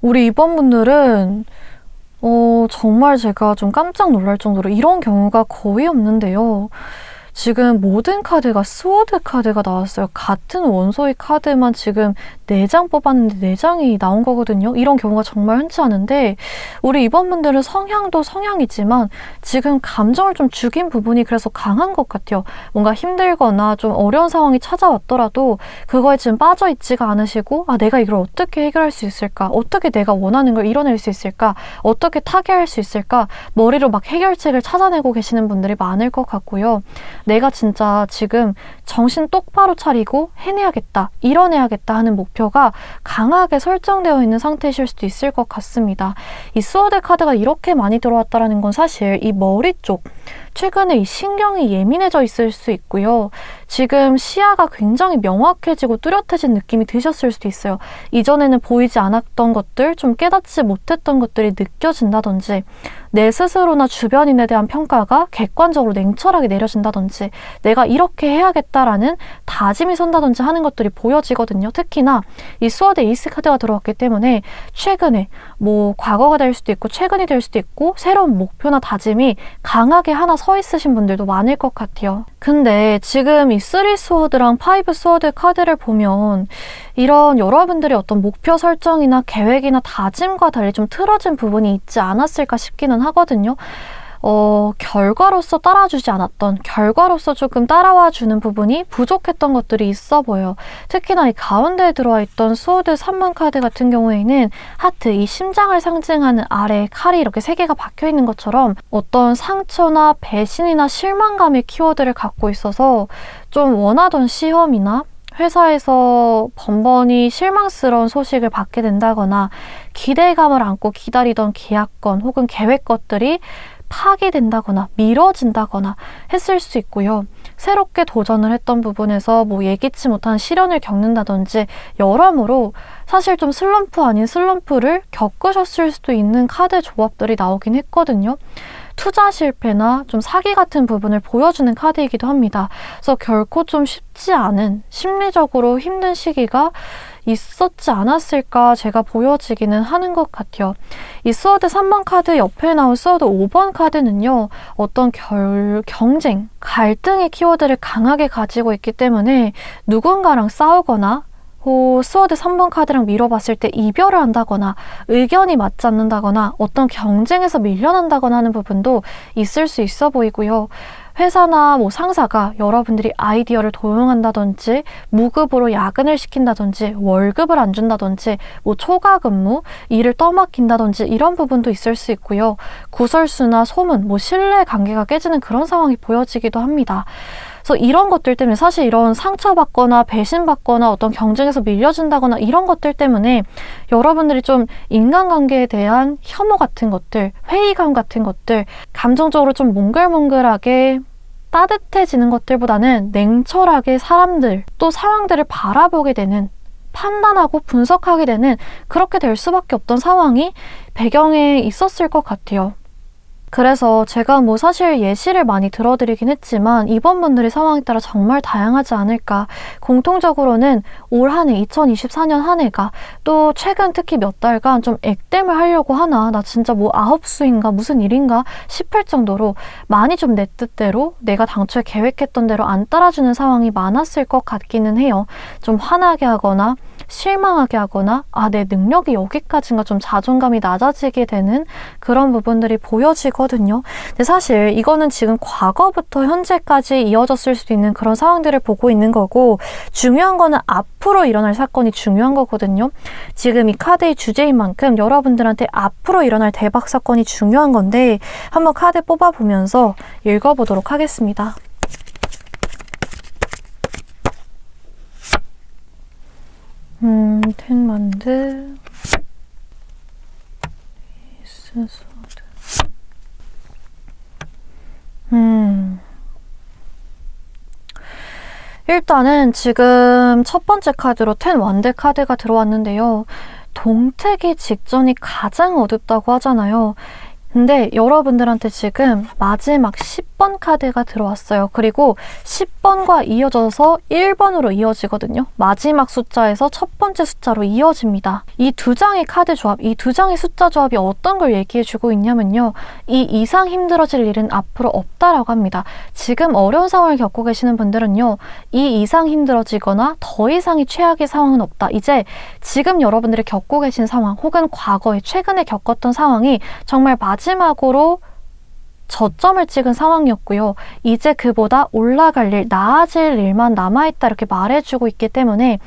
우리 이번 분들은 정말 제가 좀 깜짝 놀랄 정도로 이런 경우가 거의 없는데요. 지금 모든 카드가 스워드 카드가 나왔어요. 같은 원소의 카드만 지금 4장 뽑았는데 4장이 나온 거거든요. 이런 경우가 정말 흔치 않은데 우리 이번분들은 성향도 성향이지만 지금 감정을 좀 죽인 부분이 그래서 강한 것 같아요. 뭔가 힘들거나 좀 어려운 상황이 찾아왔더라도 그거에 지금 빠져있지가 않으시고 내가 이걸 어떻게 해결할 수 있을까? 어떻게 내가 원하는 걸 이뤄낼 수 있을까? 어떻게 타개할 수 있을까? 머리로 막 해결책을 찾아내고 계시는 분들이 많을 것 같고요. 내가 진짜 지금 정신 똑바로 차리고 해내야겠다, 이뤄내야겠다 하는 목표가 강하게 설정되어 있는 상태이실 수도 있을 것 같습니다. 이 스워드 카드가 이렇게 많이 들어왔다는 건 사실 이 머리 쪽, 최근에 이 신경이 예민해져 있을 수 있고요. 지금 시야가 굉장히 명확해지고 뚜렷해진 느낌이 드셨을 수도 있어요. 이전에는 보이지 않았던 것들, 좀 깨닫지 못했던 것들이 느껴진다든지 내 스스로나 주변인에 대한 평가가 객관적으로 냉철하게 내려진다든지 내가 이렇게 해야겠다라는 다짐이 선다든지 하는 것들이 보여지거든요. 특히나 이 스워드 에이스 카드가 들어왔기 때문에 최근에 과거가 될 수도 있고 최근이 될 수도 있고 새로운 목표나 다짐이 강하게 하나 서 있으신 분들도 많을 것 같아요. 근데 지금 이 3 스워드랑 5 스워드 카드를 보면 이런 여러분들의 어떤 목표 설정이나 계획이나 다짐과 달리 좀 틀어진 부분이 있지 않았을까 싶기는 하거든요. 결과로서 따라주지 않았던, 결과로서 조금 따라와주는 부분이 부족했던 것들이 있어 보여요. 특히나 이 가운데에 들어와 있던 스워드 3문 카드 같은 경우에는 하트, 이 심장을 상징하는 아래에 칼이 이렇게 3개가 박혀있는 것처럼 어떤 상처나 배신이나 실망감의 키워드를 갖고 있어서 좀 원하던 시험이나 회사에서 번번이 실망스러운 소식을 받게 된다거나 기대감을 안고 기다리던 계약건 혹은 계획 것들이 파기된다거나 미뤄진다거나 했을 수 있고요. 새롭게 도전을 했던 부분에서 예기치 못한 시련을 겪는다든지 여러모로 사실 좀 슬럼프 아닌 슬럼프를 겪으셨을 수도 있는 카드 조합들이 나오긴 했거든요. 투자 실패나 좀 사기 같은 부분을 보여주는 카드이기도 합니다. 그래서 결코 좀 쉽지 않은 심리적으로 힘든 시기가 있었지 않았을까 제가 보여지기는 하는 것 같아요. 이 스워드 3번 카드 옆에 나온 스워드 5번 카드는요. 어떤 경쟁, 갈등의 키워드를 강하게 가지고 있기 때문에 누군가랑 싸우거나 스워드 3번 카드랑 미뤄봤을 때 이별을 한다거나 의견이 맞지 않는다거나 어떤 경쟁에서 밀려난다거나 하는 부분도 있을 수 있어 보이고요. 회사나 상사가 여러분들이 아이디어를 도용한다든지 무급으로 야근을 시킨다든지 월급을 안 준다든지 초과 근무, 일을 떠맡긴다든지 이런 부분도 있을 수 있고요. 구설수나 소문, 신뢰 관계가 깨지는 그런 상황이 보여지기도 합니다. 그래서 이런 것들 때문에 사실 이런 상처받거나 배신받거나 어떤 경쟁에서 밀려준다거나 이런 것들 때문에 여러분들이 좀 인간관계에 대한 혐오 같은 것들, 회의감 같은 것들, 감정적으로 좀 몽글몽글하게 따뜻해지는 것들보다는 냉철하게 사람들 또 상황들을 바라보게 되는, 판단하고 분석하게 되는 그렇게 될 수밖에 없던 상황이 배경에 있었을 것 같아요. 그래서 제가 사실 예시를 많이 들어드리긴 했지만 이번 분들의 상황에 따라 정말 다양하지 않을까. 공통적으로는 올 한 해, 2024년 한 해가 또 최근 특히 몇 달간 좀 액땜을 하려고 하나, 나 진짜 9수인가 무슨 일인가 싶을 정도로 많이 좀 내 뜻대로 내가 당초에 계획했던 대로 안 따라주는 상황이 많았을 것 같기는 해요. 좀 화나게 하거나 실망하게 하거나 내 능력이 여기까지인가 좀 자존감이 낮아지게 되는 그런 부분들이 보여지거든요. 근데 사실 이거는 지금 과거부터 현재까지 이어졌을 수도 있는 그런 상황들을 보고 있는 거고 중요한 거는 앞으로 일어날 사건이 중요한 거거든요. 지금 이 카드의 주제인 만큼 여러분들한테 앞으로 일어날 대박 사건이 중요한 건데 한번 카드 뽑아보면서 읽어보도록 하겠습니다. 텐만드 스소드 일단은 지금 첫 번째 카드로 텐 완드 카드가 들어왔는데요. 동태기 직전이 가장 어둡다고 하잖아요. 근데 여러분들한테 지금 마지막 10번 카드가 들어왔어요. 그리고 10번과 이어져서 1번으로 이어지거든요. 마지막 숫자에서 첫 번째 숫자로 이어집니다. 이 두 장의 카드 조합, 이 두 장의 숫자 조합이 어떤 걸 얘기해주고 있냐면요. 이 이상 힘들어질 일은 앞으로 없다라고 합니다. 지금 어려운 상황을 겪고 계시는 분들은요. 이 이상 힘들어지거나 더 이상의 최악의 상황은 없다. 이제 지금 여러분들이 겪고 계신 상황 혹은 과거에 최근에 겪었던 상황이 정말 마지막으로 저점을 찍은 상황이었고요. 이제 그보다 올라갈 일, 나아질 일만 남아있다 이렇게 말해주고 있기 때문에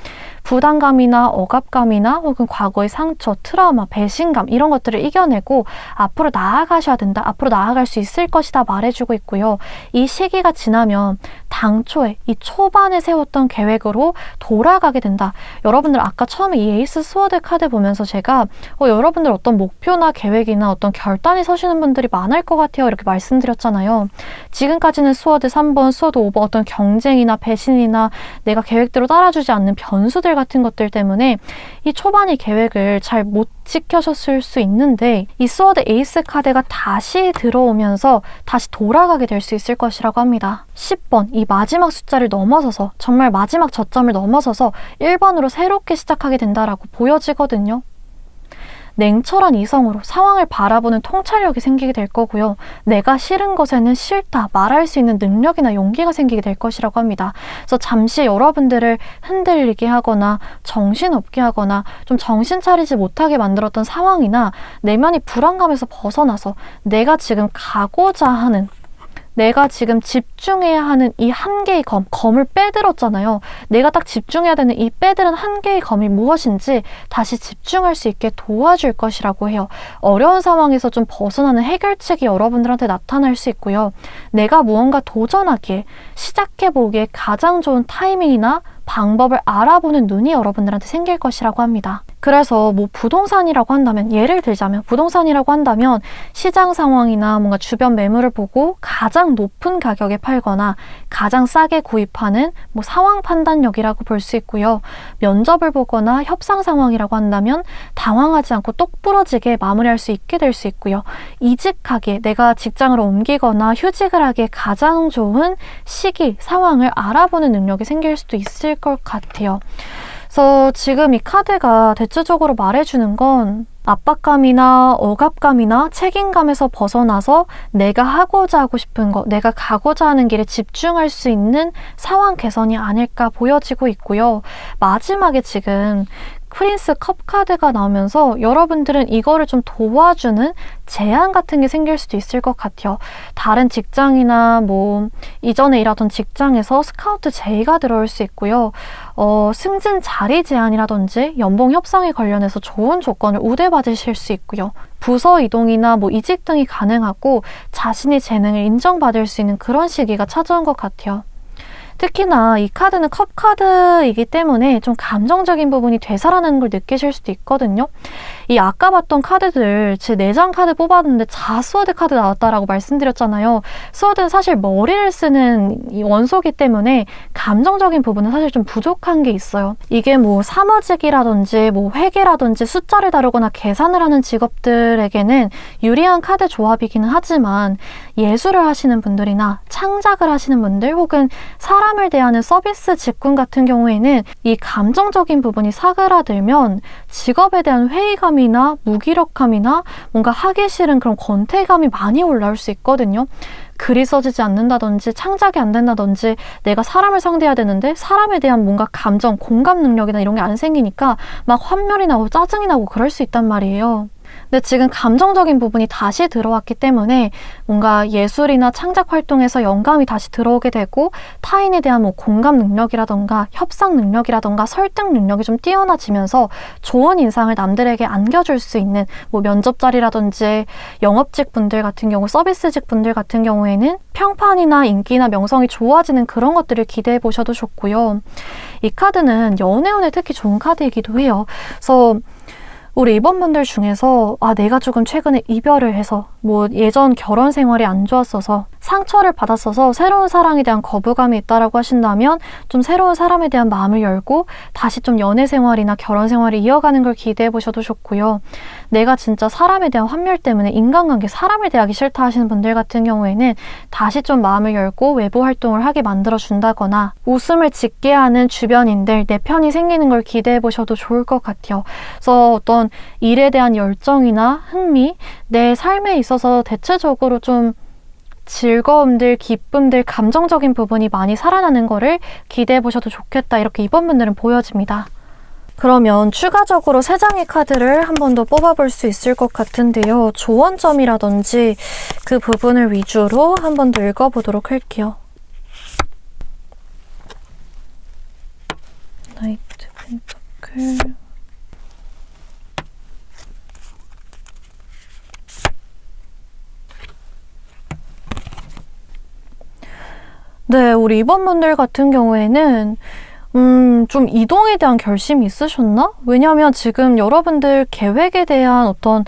부담감이나 억압감이나 혹은 과거의 상처, 트라우마, 배신감 이런 것들을 이겨내고 앞으로 나아가셔야 된다. 앞으로 나아갈 수 있을 것이다 말해주고 있고요. 이 시기가 지나면 당초에 이 초반에 세웠던 계획으로 돌아가게 된다. 여러분들 아까 처음에 이 에이스 스워드 카드 보면서 제가 여러분들 어떤 목표나 계획이나 어떤 결단이 서시는 분들이 많을 것 같아요. 이렇게 말씀드렸잖아요. 지금까지는 스워드 3번, 스워드 5번 어떤 경쟁이나 배신이나 내가 계획대로 따라주지 않는 변수들 같은 것들 때문에 이 초반의 계획을 잘 못 지켜셨을 수 있는데 이 스워드 에이스 카드가 다시 들어오면서 다시 돌아가게 될 수 있을 것이라고 합니다. 10번, 이 마지막 숫자를 넘어서서 정말 마지막 저점을 넘어서서 1번으로 새롭게 시작하게 된다라고 보여지거든요. 냉철한 이성으로 상황을 바라보는 통찰력이 생기게 될 거고요. 내가 싫은 것에는 싫다 말할 수 있는 능력이나 용기가 생기게 될 것이라고 합니다. 그래서 잠시 여러분들을 흔들리게 하거나 정신없게 하거나 좀 정신 차리지 못하게 만들었던 상황이나 내면이 불안감에서 벗어나서 내가 지금 가고자 하는 내가 지금 집중해야 하는 이 한 개의 검을 빼들었잖아요. 내가 딱 집중해야 되는 이 빼들은 한 개의 검이 무엇인지 다시 집중할 수 있게 도와줄 것이라고 해요. 어려운 상황에서 좀 벗어나는 해결책이 여러분들한테 나타날 수 있고요. 내가 무언가 도전하기에 시작해보기에 가장 좋은 타이밍이나 방법을 알아보는 눈이 여러분들한테 생길 것이라고 합니다. 그래서 뭐 부동산이라고 한다면 예를 들자면 부동산이라고 한다면 시장 상황이나 뭔가 주변 매물을 보고 가장 높은 가격에 팔거나 가장 싸게 구입하는 뭐 상황 판단력이라고 볼 수 있고요. 면접을 보거나 협상 상황이라고 한다면 당황하지 않고 똑부러지게 마무리할 수 있게 될 수 있고요. 이직하기에 내가 직장을 옮기거나 휴직을 하기에 가장 좋은 시기, 상황을 알아보는 능력이 생길 수도 있을 것 같아요. 그래서 지금 이 카드가 대체적으로 말해주는 건 압박감이나 억압감이나 책임감에서 벗어나서 내가 하고 싶은 거, 내가 가고자 하는 길에 집중할 수 있는 상황 개선이 아닐까 보여지고 있고요. 마지막에 지금 프린스 컵 카드가 나오면서 여러분들은 이거를 좀 도와주는 제안 같은 게 생길 수도 있을 것 같아요. 다른 직장이나 뭐 이전에 일하던 직장에서 스카우트 제의가 들어올 수 있고요. 승진 자리 제안이라든지 연봉 협상에 관련해서 좋은 조건을 우대받으실 수 있고요. 부서 이동이나 뭐 이직 등이 가능하고 자신의 재능을 인정받을 수 있는 그런 시기가 찾아온 것 같아요. 특히나 이 카드는 컵 카드이기 때문에 좀 감정적인 부분이 되살아나는 걸 느끼실 수도 있거든요. 이 아까 봤던 카드들 제 4장 카드 뽑았는데 다 스워드 카드 나왔다라고 말씀드렸잖아요. 스워드는 사실 머리를 쓰는 이 원소기 때문에 감정적인 부분은 사실 좀 부족한 게 있어요. 이게 뭐 사무직이라든지 뭐 회계라든지 숫자를 다루거나 계산을 하는 직업들에게는 유리한 카드 조합이기는 하지만 예술을 하시는 분들이나 창작을 하시는 분들 혹은 사람을 대하는 서비스 직군 같은 경우에는 이 감정적인 부분이 사그라들면 직업에 대한 회의감이나 무기력함이나 뭔가 하기 싫은 그런 권태감이 많이 올라올 수 있거든요. 글이 써지지 않는다든지 창작이 안 된다든지 내가 사람을 상대해야 되는데 사람에 대한 뭔가 감정, 공감 능력이나 이런 게 안 생기니까 막 환멸이 나고 짜증이 나고 그럴 수 있단 말이에요. 근데 지금 감정적인 부분이 다시 들어왔기 때문에 뭔가 예술이나 창작 활동에서 영감이 다시 들어오게 되고 타인에 대한 뭐 공감 능력이라던가 협상 능력이라던가 설득 능력이 좀 뛰어나지면서 좋은 인상을 남들에게 안겨줄 수 있는 뭐 면접 자리라든지 영업직 분들 같은 경우 서비스직 분들 같은 경우에는 평판이나 인기나 명성이 좋아지는 그런 것들을 기대해 보셔도 좋고요. 이 카드는 연애운에 특히 좋은 카드이기도 해요. 그래서 우리 이번 분들 중에서 내가 조금 최근에 이별을 해서 뭐 예전 결혼 생활이 안 좋았어서 상처를 받았어서 새로운 사랑에 대한 거부감이 있다라고 하신다면 좀 새로운 사람에 대한 마음을 열고 다시 좀 연애 생활이나 결혼 생활을 이어가는 걸 기대해 보셔도 좋고요. 내가 진짜 사람에 대한 환멸 때문에 인간관계, 사람을 대하기 싫다 하시는 분들 같은 경우에는 다시 좀 마음을 열고 외부 활동을 하게 만들어 준다거나 웃음을 짓게 하는 주변인들, 내 편이 생기는 걸 기대해 보셔도 좋을 것 같아요. 그래서 어떤 일에 대한 열정이나 흥미, 내 삶에 있어서 대체적으로 좀 즐거움들, 기쁨들, 감정적인 부분이 많이 살아나는 거를 기대해 보셔도 좋겠다. 이렇게 이번 분들은 보여집니다. 그러면 추가적으로 3장의 카드를 한 번 더 뽑아볼 수 있을 것 같은데요. 조언점이라든지 그 부분을 위주로 한 번 더 읽어보도록 할게요. 나이트 펜터클, 네, 우리 이번 분들 같은 경우에는 좀 이동에 대한 결심이 있으셨나? 왜냐하면 지금 여러분들 계획에 대한 어떤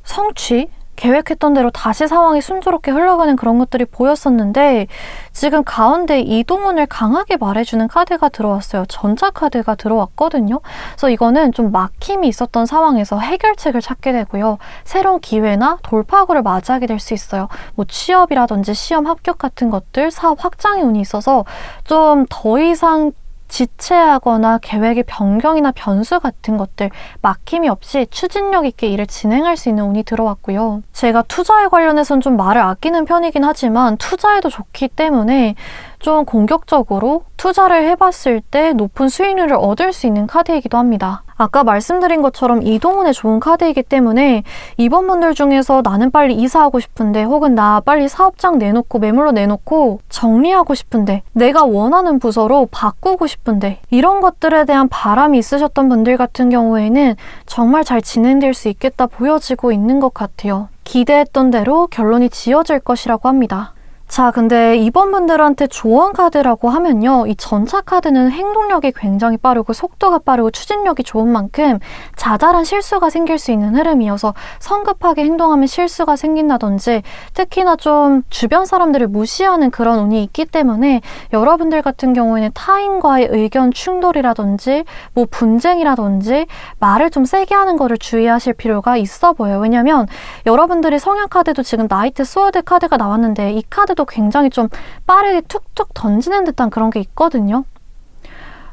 성취? 계획했던 대로 다시 상황이 순조롭게 흘러가는 그런 것들이 보였었는데 지금 가운데 이동운을 강하게 말해주는 카드가 들어왔어요. 전자 카드가 들어왔거든요. 그래서 이거는 좀 막힘이 있었던 상황에서 해결책을 찾게 되고요. 새로운 기회나 돌파구를 맞이하게 될 수 있어요. 뭐 취업이라든지 시험 합격 같은 것들, 사업 확장의 운이 있어서 좀 더 이상 지체하거나 계획의 변경이나 변수 같은 것들 막힘이 없이 추진력 있게 일을 진행할 수 있는 운이 들어왔고요. 제가 투자에 관련해서는 좀 말을 아끼는 편이긴 하지만 투자에도 좋기 때문에 좀 공격적으로 투자를 해봤을 때 높은 수익률을 얻을 수 있는 카드이기도 합니다. 아까 말씀드린 것처럼 이동운에 좋은 카드이기 때문에 이번 분들 중에서 나는 빨리 이사하고 싶은데 혹은 나 빨리 사업장 내놓고 매물로 내놓고 정리하고 싶은데 내가 원하는 부서로 바꾸고 싶은데 이런 것들에 대한 바람이 있으셨던 분들 같은 경우에는 정말 잘 진행될 수 있겠다 보여지고 있는 것 같아요. 기대했던 대로 결론이 지어질 것이라고 합니다. 자, 근데 이번 분들한테 조언 카드라고 하면요. 이 전차 카드는 행동력이 굉장히 빠르고 속도가 빠르고 추진력이 좋은 만큼 자잘한 실수가 생길 수 있는 흐름이어서 성급하게 행동하면 실수가 생긴다든지 특히나 좀 주변 사람들을 무시하는 그런 운이 있기 때문에 여러분들 같은 경우에는 타인과의 의견 충돌이라든지 뭐 분쟁이라든지 말을 좀 세게 하는 거를 주의하실 필요가 있어 보여요. 왜냐면 여러분들이 성향 카드도 지금 나이트 스워드 카드가 나왔는데 이 카드도 굉장히 좀 빠르게 툭툭 던지는 듯한 그런 게 있거든요.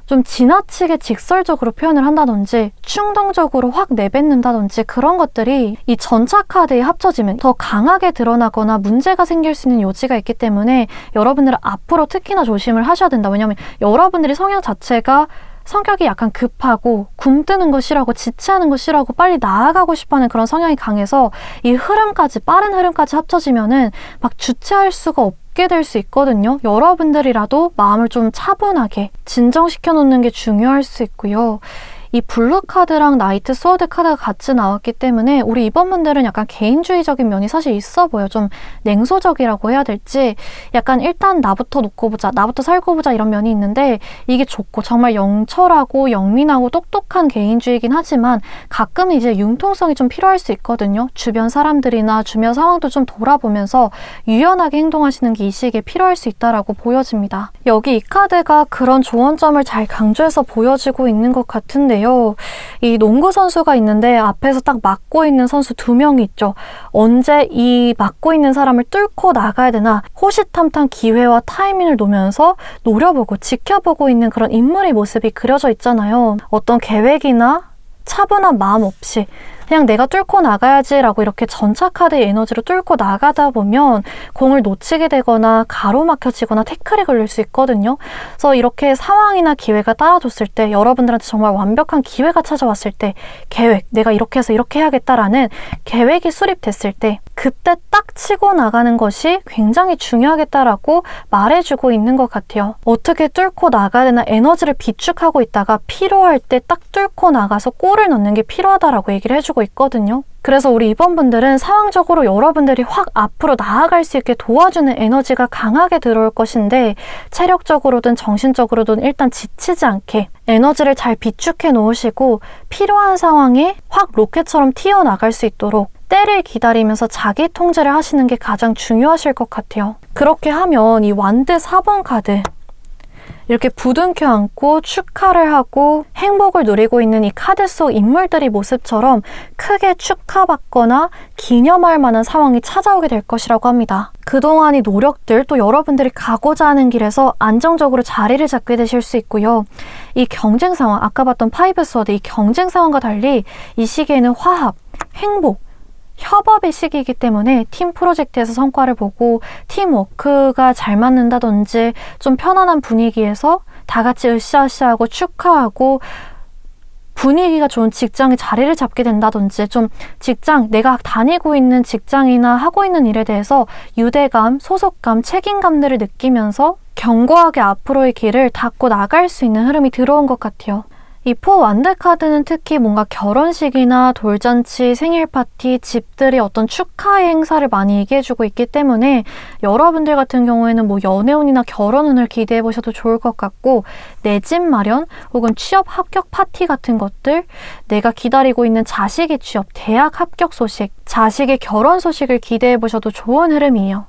좀 지나치게 직설적으로 표현을 한다든지 충동적으로 확 내뱉는다든지 그런 것들이 이 전차 카드에 합쳐지면 더 강하게 드러나거나 문제가 생길 수 있는 요지가 있기 때문에 여러분들은 앞으로 특히나 조심을 하셔야 된다. 왜냐하면 여러분들이 성향 자체가 성격이 약간 급하고 굼뜨는 거 싫어하고 지체하는 거 싫어하고 빨리 나아가고 싶어하는 그런 성향이 강해서 이 흐름까지 빠른 흐름까지 합쳐지면은 막 주체할 수가 없게 될 수 있거든요. 여러분들이라도 마음을 좀 차분하게 진정시켜 놓는 게 중요할 수 있고요. 이 블루 카드랑 나이트 스워드 카드가 같이 나왔기 때문에 우리 이번 분들은 약간 개인주의적인 면이 사실 있어 보여. 좀 냉소적이라고 해야 될지 약간 일단 나부터 놓고 보자, 나부터 살고 보자 이런 면이 있는데 이게 좋고 정말 영철하고 영민하고 똑똑한 개인주의이긴 하지만 가끔은 이제 융통성이 좀 필요할 수 있거든요. 주변 사람들이나 주변 상황도 좀 돌아보면서 유연하게 행동하시는 게 이 시기에 필요할 수 있다라고 보여집니다. 여기 이 카드가 그런 조언점을 잘 강조해서 보여지고 있는 것 같은데 이 농구 선수가 있는데 앞에서 딱 막고 있는 선수 2명이 있죠. 언제 이 막고 있는 사람을 뚫고 나가야 되나 호시탐탐 기회와 타이밍을 놓으면서 노려보고 지켜보고 있는 그런 인물의 모습이 그려져 있잖아요. 어떤 계획이나 차분한 마음 없이 그냥 내가 뚫고 나가야지라고 이렇게 전차 카드의 에너지로 뚫고 나가다 보면 공을 놓치게 되거나 가로막혀지거나 태클에 걸릴 수 있거든요. 그래서 이렇게 상황이나 기회가 따라줬을 때 여러분들한테 정말 완벽한 기회가 찾아왔을 때 계획, 내가 이렇게 해서 이렇게 해야겠다라는 계획이 수립됐을 때 그때 딱 치고 나가는 것이 굉장히 중요하겠다라고 말해주고 있는 것 같아요. 어떻게 뚫고 나가야 되나 에너지를 비축하고 있다가 필요할 때 딱 뚫고 나가서 골을 넣는 게 필요하다라고 얘기를 해주고 있거든요. 그래서 우리 이번 분들은 상황적으로 여러분들이 확 앞으로 나아갈 수 있게 도와주는 에너지가 강하게 들어올 것인데 체력적으로든 정신적으로든 일단 지치지 않게 에너지를 잘 비축해 놓으시고 필요한 상황에 확 로켓처럼 튀어나갈 수 있도록 때를 기다리면서 자기 통제를 하시는 게 가장 중요하실 것 같아요. 그렇게 하면 이 완드 4번 카드, 이렇게 부둥켜 안고 축하를 하고 행복을 누리고 있는 이 카드 속 인물들의 모습처럼 크게 축하받거나 기념할 만한 상황이 찾아오게 될 것이라고 합니다. 그동안의 노력들, 또 여러분들이 가고자 하는 길에서 안정적으로 자리를 잡게 되실 수 있고요. 이 경쟁 상황, 아까 봤던 파이브 스워드, 이 경쟁 상황과 달리 이 시기에는 화합, 행복, 협업의 시기이기 때문에 팀 프로젝트에서 성과를 보고 팀워크가 잘 맞는다든지 좀 편안한 분위기에서 다 같이 으쌰으쌰하고 축하하고 분위기가 좋은 직장에 자리를 잡게 된다든지, 좀 직장, 내가 다니고 있는 직장이나 하고 있는 일에 대해서 유대감, 소속감, 책임감들을 느끼면서 견고하게 앞으로의 길을 닫고 나갈 수 있는 흐름이 들어온 것 같아요. 이 4 완드 카드는 특히 뭔가 결혼식이나 돌잔치, 생일 파티, 집들이 어떤 축하의 행사를 많이 얘기해주고 있기 때문에 여러분들 같은 경우에는 뭐 연애운이나 결혼운을 기대해 보셔도 좋을 것 같고, 내 집 마련 혹은 취업 합격 파티 같은 것들, 내가 기다리고 있는 자식의 취업, 대학 합격 소식, 자식의 결혼 소식을 기대해 보셔도 좋은 흐름이에요.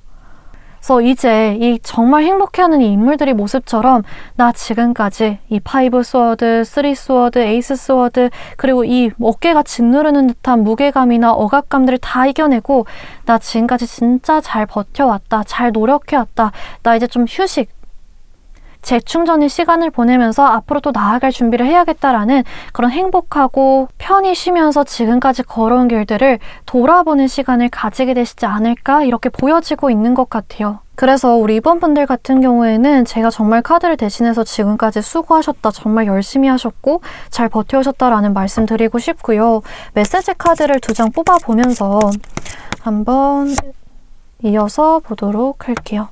그래서 이제 이 정말 행복해하는 이 인물들의 모습처럼 나 지금까지 이 파이브 스워드, 쓰리 스워드, 에이스 스워드, 그리고 이 어깨가 짓누르는 듯한 무게감이나 억압감들을 다 이겨내고 나 지금까지 진짜 잘 버텨왔다, 잘 노력해왔다, 나 이제 좀 휴식, 재충전의 시간을 보내면서 앞으로 또 나아갈 준비를 해야겠다라는 그런 행복하고 편히 쉬면서 지금까지 걸어온 길들을 돌아보는 시간을 가지게 되시지 않을까, 이렇게 보여지고 있는 것 같아요. 그래서 우리 이번 분들 같은 경우에는 제가 정말 카드를 대신해서 지금까지 수고하셨다, 정말 열심히 하셨고 잘 버텨오셨다라는 말씀 드리고 싶고요. 메시지 카드를 2장 뽑아보면서 한번 이어서 보도록 할게요.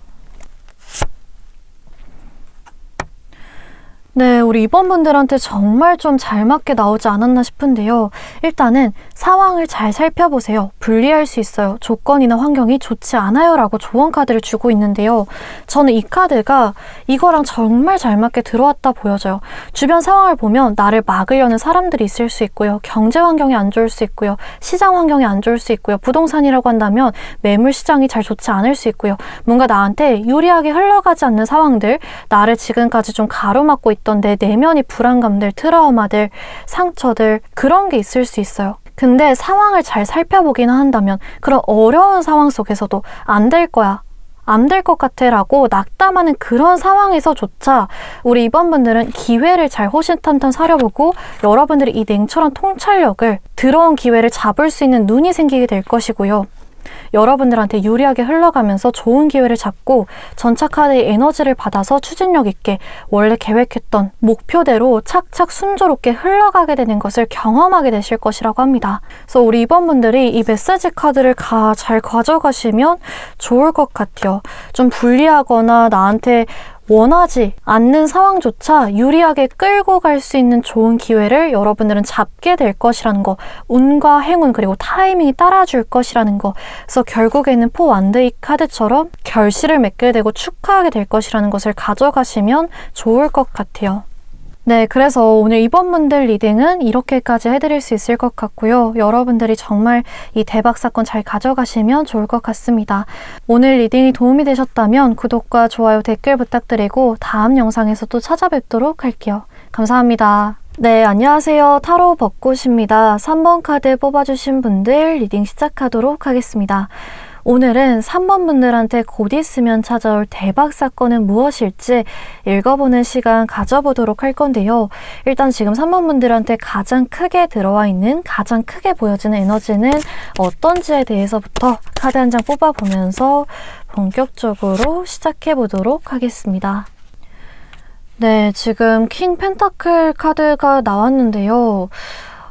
네, 우리 이번 분들한테 정말 좀 잘 맞게 나오지 않았나 싶은데요. 일단은 상황을 잘 살펴보세요. 불리할 수 있어요. 조건이나 환경이 좋지 않아요 라고 조언 카드를 주고 있는데요. 저는 이 카드가 이거랑 정말 잘 맞게 들어왔다 보여져요. 주변 상황을 보면 나를 막으려는 사람들이 있을 수 있고요. 경제 환경이 안 좋을 수 있고요. 시장 환경이 안 좋을 수 있고요. 부동산이라고 한다면 매물 시장이 잘 좋지 않을 수 있고요. 뭔가 나한테 유리하게 흘러가지 않는 상황들, 나를 지금까지 좀 가로막고 있던 내 내면의 불안감들, 트라우마들, 상처들, 그런 게 있을 수 있어요. 근데 상황을 잘 살펴보기는 한다면 그런 어려운 상황 속에서도 안 될 거야, 안 될 것 같아 라고 낙담하는 그런 상황에서조차 우리 이번 분들은 기회를 잘 호신탄탄 사려보고 여러분들이 이 냉철한 통찰력을, 들어온 기회를 잡을 수 있는 눈이 생기게 될 것이고요. 여러분들한테 유리하게 흘러가면서 좋은 기회를 잡고 전차 카드의 에너지를 받아서 추진력 있게 원래 계획했던 목표대로 착착 순조롭게 흘러가게 되는 것을 경험하게 되실 것이라고 합니다. 그래서 우리 이번 분들이 이 메시지 카드를 잘 가져가시면 좋을 것 같아요. 좀 불리하거나 나한테 원하지 않는 상황조차 유리하게 끌고 갈 수 있는 좋은 기회를 여러분들은 잡게 될 것이라는 거, 운과 행운 그리고 타이밍이 따라줄 것이라는 거, 그래서 결국에는 4 완드의 카드처럼 결실을 맺게 되고 축하하게 될 것이라는 것을 가져가시면 좋을 것 같아요. 네, 그래서 오늘 이번 분들 리딩은 이렇게까지 해드릴 수 있을 것 같고요. 여러분들이 정말 이 대박 사건 잘 가져가시면 좋을 것 같습니다. 오늘 리딩이 도움이 되셨다면 구독과 좋아요, 댓글 부탁드리고 다음 영상에서 또 찾아뵙도록 할게요. 감사합니다. 네, 안녕하세요. 타로 벚꽃입니다. 3번 카드 뽑아주신 분들 리딩 시작하도록 하겠습니다. 오늘은 3번 분들한테 곧 있으면 찾아올 대박 사건은 무엇일지 읽어보는 시간 가져보도록 할 건데요. 일단 지금 3번 분들한테 가장 크게 들어와 있는, 가장 크게 보여지는 에너지는 어떤지에 대해서부터 카드 한 장 뽑아보면서 본격적으로 시작해보도록 하겠습니다. 네, 지금 킹 펜타클 카드가 나왔는데요.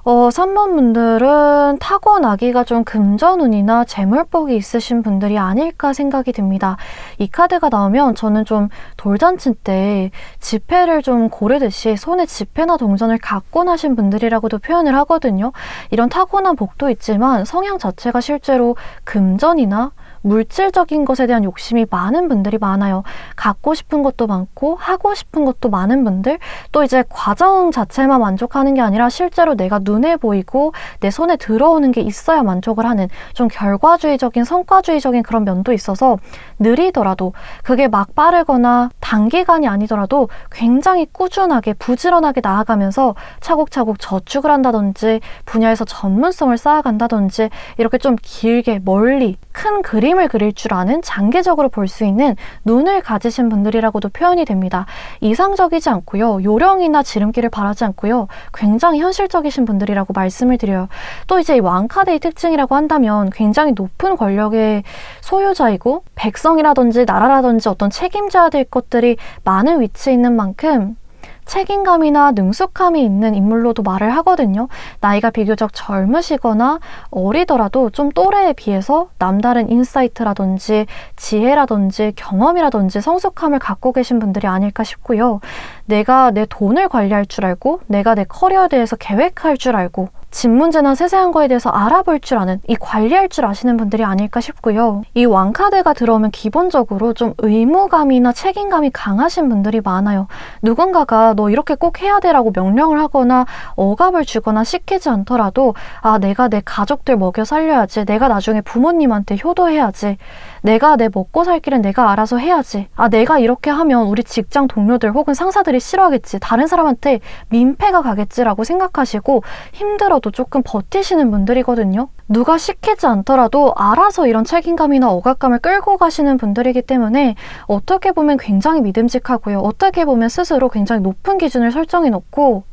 3번 분들은 타고나기가 좀 금전운이나 재물복이 있으신 분들이 아닐까 생각이 듭니다. 이 카드가 나오면 저는 좀 돌잔치 때 지폐를 좀 고르듯이 손에 지폐나 동전을 갖고 나신 분들이라고도 표현을 하거든요. 이런 타고난 복도 있지만 성향 자체가 실제로 금전이나 물질적인 것에 대한 욕심이 많은 분들이 많아요. 갖고 싶은 것도 많고 하고 싶은 것도 많은 분들, 또 이제 과정 자체만 만족하는 게 아니라 실제로 내가 눈에 보이고 내 손에 들어오는 게 있어야 만족을 하는 좀 결과주의적인 성과주의적인 그런 면도 있어서 느리더라도 그게 막 빠르거나 단기간이 아니더라도 굉장히 꾸준하게 부지런하게 나아가면서 차곡차곡 저축을 한다든지 분야에서 전문성을 쌓아간다든지 이렇게 좀 길게 멀리 큰 그림을 그릴 줄 아는 장기적으로 볼 수 있는 눈을 가지신 분들이라고도 표현이 됩니다. 이상적이지 않고요. 요령이나 지름길을 바라지 않고요. 굉장히 현실적이신 분들이라고 말씀을 드려요. 또 이제 이 왕카드의 특징이라고 한다면 굉장히 높은 권력의 소유자이고 백성이라든지 나라라든지 어떤 책임져야 될 것들이 많은 위치에 있는 만큼 책임감이나 능숙함이 있는 인물로도 말을 하거든요. 나이가 비교적 젊으시거나 어리더라도 좀 또래에 비해서 남다른 인사이트라든지 지혜라든지 경험이라든지 성숙함을 갖고 계신 분들이 아닐까 싶고요. 내가 내 돈을 관리할 줄 알고 내가 내 커리어에 대해서 계획할 줄 알고 집 문제나 세세한 거에 대해서 알아볼 줄 아는, 이 관리할 줄 아시는 분들이 아닐까 싶고요. 이 왕카드가 들어오면 기본적으로 좀 의무감이나 책임감이 강하신 분들이 많아요. 누군가가 너 이렇게 꼭 해야 돼 라고 명령을 하거나 억압을 주거나 시키지 않더라도 아, 내가 내 가족들 먹여 살려야지, 내가 나중에 부모님한테 효도해야지, 내가 내 먹고 살 길은 내가 알아서 해야지, 아, 내가 이렇게 하면 우리 직장 동료들 혹은 상사들이 싫어하겠지, 다른 사람한테 민폐가 가겠지라고 생각하시고 힘들어도 조금 버티시는 분들이거든요. 누가 시키지 않더라도 알아서 이런 책임감이나 억압감을 끌고 가시는 분들이기 때문에 어떻게 보면 굉장히 믿음직하고요. 어떻게 보면 스스로 굉장히 높은 기준을 설정해 놓고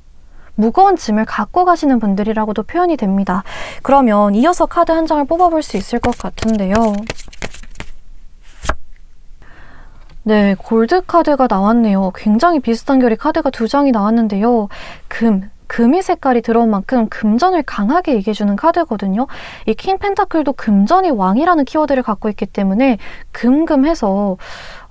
무거운 짐을 갖고 가시는 분들이라고도 표현이 됩니다. 그러면 이어서 카드 한 장을 뽑아볼 수 있을 것 같은데요. 네, 골드 카드가 나왔네요. 굉장히 비슷한 결의 카드가 두 장이 나왔는데요. 금이 색깔이 들어온 만큼 금전을 강하게 얘기해주는 카드거든요. 이 킹 펜타클도 금전이 왕이라는 키워드를 갖고 있기 때문에 금금해서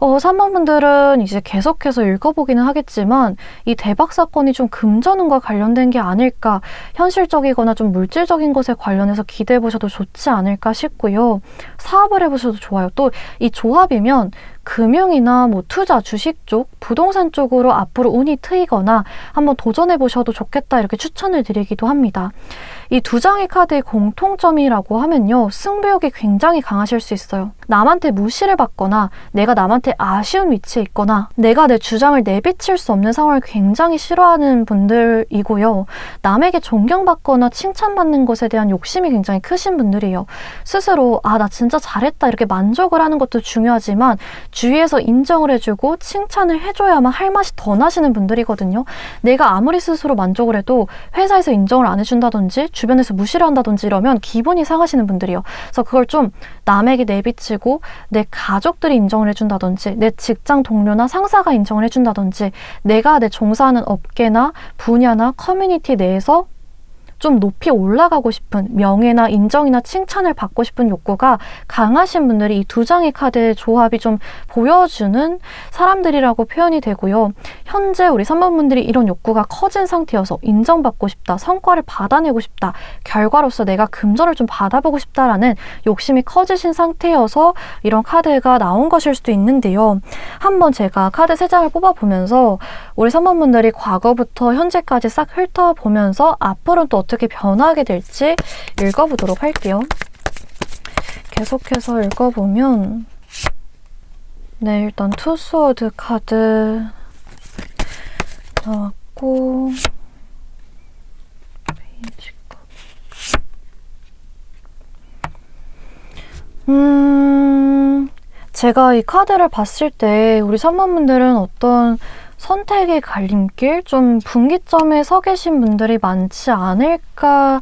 3번 분들은 이제 계속해서 읽어보기는 하겠지만 이 대박 사건이 좀 금전운과 관련된 게 아닐까, 현실적이거나 좀 물질적인 것에 관련해서 기대해보셔도 좋지 않을까 싶고요. 사업을 해보셔도 좋아요. 또 이 조합이면 금융이나 뭐 투자, 주식 쪽, 부동산 쪽으로 앞으로 운이 트이거나 한번 도전해보셔도 좋겠다 이렇게 추천을 드리기도 합니다. 이 두 장의 카드의 공통점이라고 하면요. 승부욕이 굉장히 강하실 수 있어요. 남한테 무시를 받거나 내가 남한테 아쉬운 위치에 있거나 내가 내 주장을 내비칠 수 없는 상황을 굉장히 싫어하는 분들이고요. 남에게 존경받거나 칭찬받는 것에 대한 욕심이 굉장히 크신 분들이에요. 스스로 아, 나 진짜 잘했다 이렇게 만족을 하는 것도 중요하지만 주위에서 인정을 해주고 칭찬을 해줘야만 할 맛이 더 나시는 분들이거든요. 내가 아무리 스스로 만족을 해도 회사에서 인정을 안 해준다든지 주변에서 무시를 한다든지 이러면 기분이 상하시는 분들이에요. 그래서 그걸 좀 남에게 내비치고 내 가족들이 인정을 해준다든지 내 직장 동료나 상사가 인정을 해준다든지 내가 내 종사하는 업계나 분야나 커뮤니티 내에서 좀 높이 올라가고 싶은 명예나 인정이나 칭찬을 받고 싶은 욕구가 강하신 분들이 이 두 장의 카드의 조합이 좀 보여주는 사람들이라고 표현이 되고요. 현재 우리 3번 분들이 이런 욕구가 커진 상태여서 인정받고 싶다, 성과를 받아내고 싶다, 결과로서 내가 금전을 좀 받아보고 싶다라는 욕심이 커지신 상태여서 이런 카드가 나온 것일 수도 있는데요. 한번 제가 카드 3장을 뽑아보면서 우리 3번 분들이 과거부터 현재까지 싹 훑어보면서 앞으로는 또 어떻게 변화하게 될지 읽어보도록 할게요. 계속해서 읽어보면 네, 일단 투스워드 카드 나왔고 제가 이 카드를 봤을 때 우리 3번 분들은 어떤 선택의 갈림길, 좀 분기점에 서 계신 분들이 많지 않을까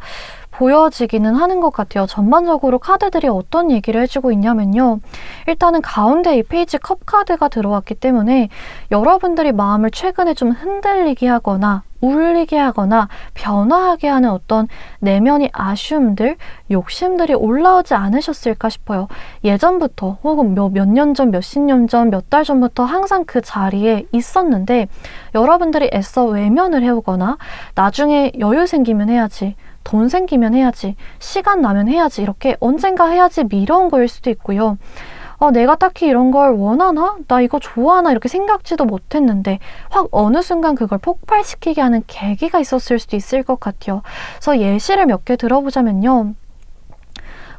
보여지기는 하는 것 같아요. 전반적으로 카드들이 어떤 얘기를 해주고 있냐면요. 일단은 가운데 이 페이지 컵 카드가 들어왔기 때문에 여러분들이 마음을 최근에 좀 흔들리게 하거나 울리게 하거나 변화하게 하는 어떤 내면의 아쉬움들, 욕심들이 올라오지 않으셨을까 싶어요. 예전부터 혹은 몇 년 전, 몇십 년 전, 몇 달 전부터 항상 그 자리에 있었는데 여러분들이 애써 외면을 해오거나 나중에 여유 생기면 해야지, 돈 생기면 해야지, 시간 나면 해야지, 이렇게 언젠가 해야지 미뤄온 거일 수도 있고요. 내가 딱히 이런 걸 원하나? 나 이거 좋아하나? 이렇게 생각지도 못했는데 확 어느 순간 그걸 폭발시키게 하는 계기가 있었을 수도 있을 것 같아요. 그래서 예시를 몇 개 들어보자면요.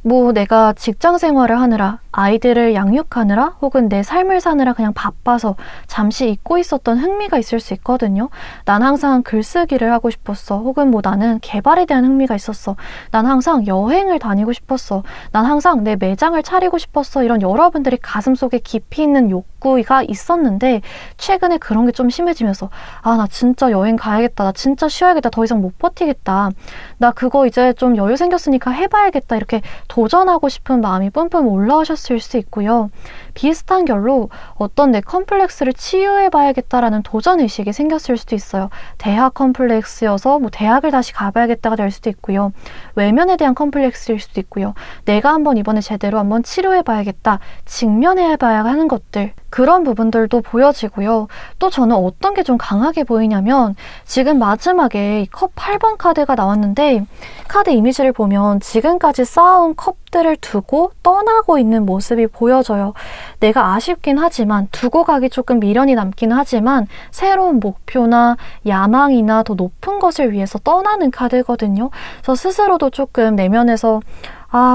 뭐 내가 직장 생활을 하느라, 아이들을 양육하느라, 혹은 내 삶을 사느라 그냥 바빠서 잠시 잊고 있었던 흥미가 있을 수 있거든요. 난 항상 글쓰기를 하고 싶었어. 혹은 뭐 나는 개발에 대한 흥미가 있었어. 난 항상 여행을 다니고 싶었어. 난 항상 내 매장을 차리고 싶었어. 이런 여러분들이 가슴속에 깊이 있는 욕구가 있었는데 최근에 그런 게 좀 심해지면서 나 진짜 여행 가야겠다. 나 진짜 쉬어야겠다. 더 이상 못 버티겠다. 나 그거 이제 좀 여유 생겼으니까 해봐야겠다. 이렇게 도전하고 싶은 마음이 뿜뿜 올라오셨을 수 있고요. 비슷한 결로 어떤 내 컴플렉스를 치유해봐야겠다라는 도전의식이 생겼을 수도 있어요. 대학 컴플렉스여서 뭐 대학을 다시 가봐야겠다가 될 수도 있고요. 외면에 대한 컴플렉스일 수도 있고요. 내가 한번 이번에 제대로 한번 치료해봐야겠다. 직면해봐야 하는 것들. 그런 부분들도 보여지고요. 또 저는 어떤 게 좀 강하게 보이냐면 지금 마지막에 컵 8번 카드가 나왔는데 카드 이미지를 보면 지금까지 쌓아온 컵들을 두고 떠나고 있는 모습이 보여져요. 내가 아쉽긴 하지만 두고 가기 조금 미련이 남긴 하지만 새로운 목표나 야망이나 더 높은 것을 위해서 떠나는 카드거든요. 그래서 스스로도 조금 내면에서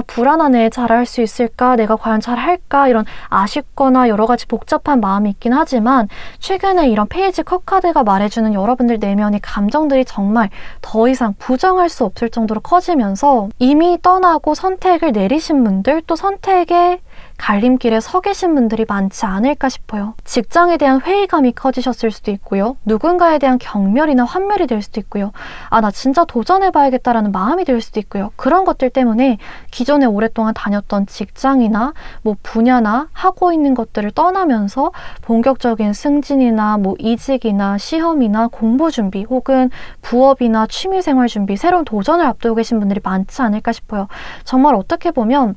불안하네. 잘할 수 있을까? 내가 과연 잘할까? 이런 아쉽거나 여러 가지 복잡한 마음이 있긴 하지만 최근에 이런 페이지 컵 카드가 말해주는 여러분들 내면의 감정들이 정말 더 이상 부정할 수 없을 정도로 커지면서 이미 떠나고 선택을 내리신 분들, 또 선택의 갈림길에 서 계신 분들이 많지 않을까 싶어요. 직장에 대한 회의감이 커지셨을 수도 있고요. 누군가에 대한 경멸이나 환멸이 될 수도 있고요. 나 진짜 도전해봐야겠다라는 마음이 들 수도 있고요. 그런 것들 때문에 기존에 오랫동안 다녔던 직장이나 뭐 분야나 하고 있는 것들을 떠나면서 본격적인 승진이나 뭐 이직이나 시험이나 공부 준비 혹은 부업이나 취미생활 준비, 새로운 도전을 앞두고 계신 분들이 많지 않을까 싶어요. 정말 어떻게 보면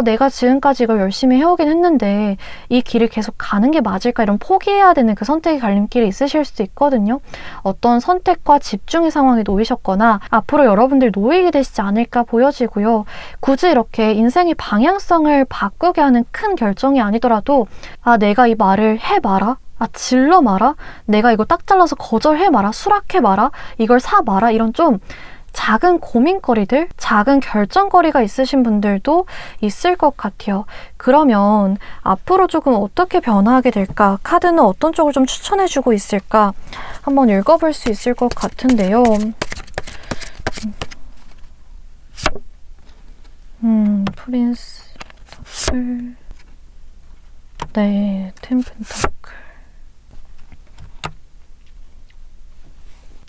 내가 지금까지 이걸 열심히 해오긴 했는데 이 길을 계속 가는 게 맞을까, 이런 포기해야 되는 그 선택의 갈림길이 있으실 수도 있거든요. 어떤 선택과 집중의 상황에 놓이셨거나 앞으로 여러분들 놓이게 되시지 않을까 보여지고요. 굳이 이렇게 인생의 방향성을 바꾸게 하는 큰 결정이 아니더라도 내가 이 말을 해봐라, 질러 마라, 내가 이거 딱 잘라서 거절해 마라, 수락해 마라, 이걸 사 마라, 이런 좀 작은 고민거리들, 작은 결정거리가 있으신 분들도 있을 것 같아요. 그러면 앞으로 조금 어떻게 변화하게 될까? 카드는 어떤 쪽을 좀 추천해주고 있을까? 한번 읽어볼 수 있을 것 같은데요. 프린스 타클, 네, 텐 펜타클.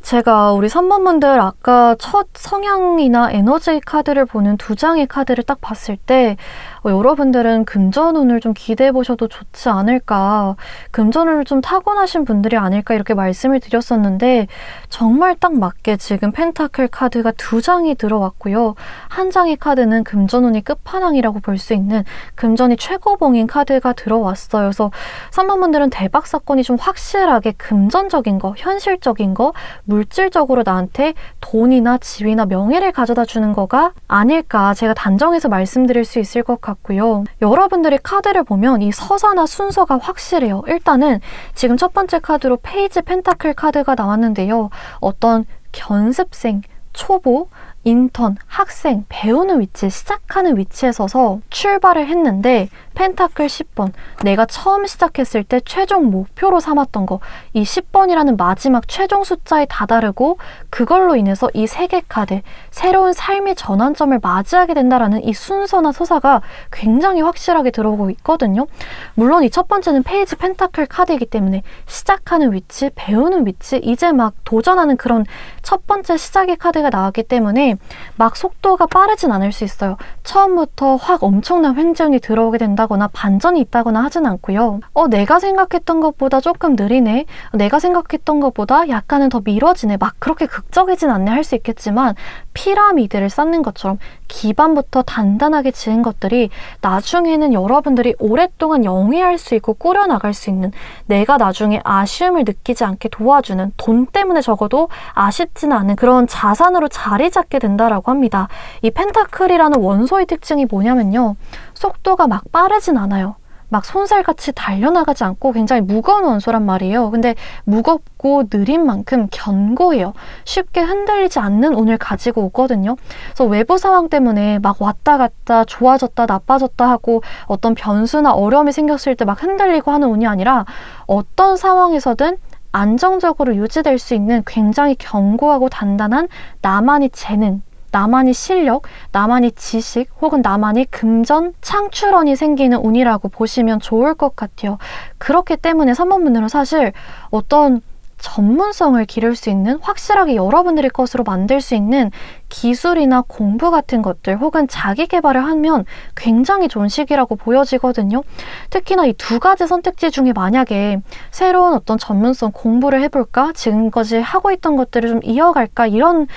제가 우리 3번분들 아까 첫 성향이나 에너지 카드를 보는 두 장의 카드를 딱 봤을 때 여러분들은 금전운을 좀 기대해 보셔도 좋지 않을까, 금전운을 좀 타고나신 분들이 아닐까 이렇게 말씀을 드렸었는데 정말 딱 맞게 지금 펜타클 카드가 두 장이 들어왔고요. 한 장의 카드는 금전운이 끝판왕이라고 볼 수 있는 금전이 최고봉인 카드가 들어왔어요. 그래서 3번분들은 대박 사건이 좀 확실하게 금전적인 거, 현실적인 거, 물질적으로 나한테 돈이나 지위나 명예를 가져다 주는 거가 아닐까 제가 단정해서 말씀드릴 수 있을 것 같고요. 여러분들이 카드를 보면 이 서사나 순서가 확실해요. 일단은 지금 첫 번째 카드로 페이지 펜타클 카드가 나왔는데요. 어떤 견습생, 초보, 인턴, 학생, 배우는 위치, 시작하는 위치에 서서 출발을 했는데 펜타클 10번, 내가 처음 시작했을 때 최종 목표로 삼았던 거, 이 10번이라는 마지막 최종 숫자에 다다르고 그걸로 인해서 이 세 개 카드, 새로운 삶의 전환점을 맞이하게 된다라는 이 순서나 서사가 굉장히 확실하게 들어오고 있거든요. 물론 이 첫 번째는 페이지 펜타클 카드이기 때문에 시작하는 위치, 배우는 위치, 이제 막 도전하는 그런 첫 번째 시작의 카드가 나왔기 때문에 막 속도가 빠르진 않을 수 있어요. 처음부터 확 엄청난 횡재운이 들어오게 된다거나 반전이 있다거나 하진 않고요. 내가 생각했던 것보다 조금 느리네, 내가 생각했던 것보다 약간은 더 미뤄지네, 막 그렇게 극적이진 않네 할 수 있겠지만 피라미드를 쌓는 것처럼 기반부터 단단하게 지은 것들이 나중에는 여러분들이 오랫동안 영위할 수 있고 꾸려나갈 수 있는, 내가 나중에 아쉬움을 느끼지 않게 도와주는, 돈 때문에 적어도 아쉽지는 않은 그런 자산으로 자리 잡게 된다라고 합니다. 이 펜타클이라는 원소의 특징이 뭐냐면요, 속도가 막 빠르진 않아요. 막 손살같이 달려나가지 않고 굉장히 무거운 원소란 말이에요. 근데 무겁고 느린 만큼 견고해요. 쉽게 흔들리지 않는 운을 가지고 오거든요. 그래서 외부 상황 때문에 막 왔다 갔다 좋아졌다 나빠졌다 하고 어떤 변수나 어려움이 생겼을 때 막 흔들리고 하는 운이 아니라 어떤 상황에서든 안정적으로 유지될 수 있는 굉장히 견고하고 단단한 나만의 재능, 나만의 실력, 나만의 지식, 혹은 나만의 금전 창출원이 생기는 운이라고 보시면 좋을 것 같아요. 그렇기 때문에 3번 분들은 사실 어떤 전문성을 기를 수 있는, 확실하게 여러분들의 것으로 만들 수 있는 기술이나 공부 같은 것들, 혹은 자기 개발을 하면 굉장히 좋은 시기라고 보여지거든요. 특히나 이 두 가지 선택지 중에 만약에 새로운 어떤 전문성 공부를 해볼까, 지금까지 하고 있던 것들을 좀 이어갈까, 이런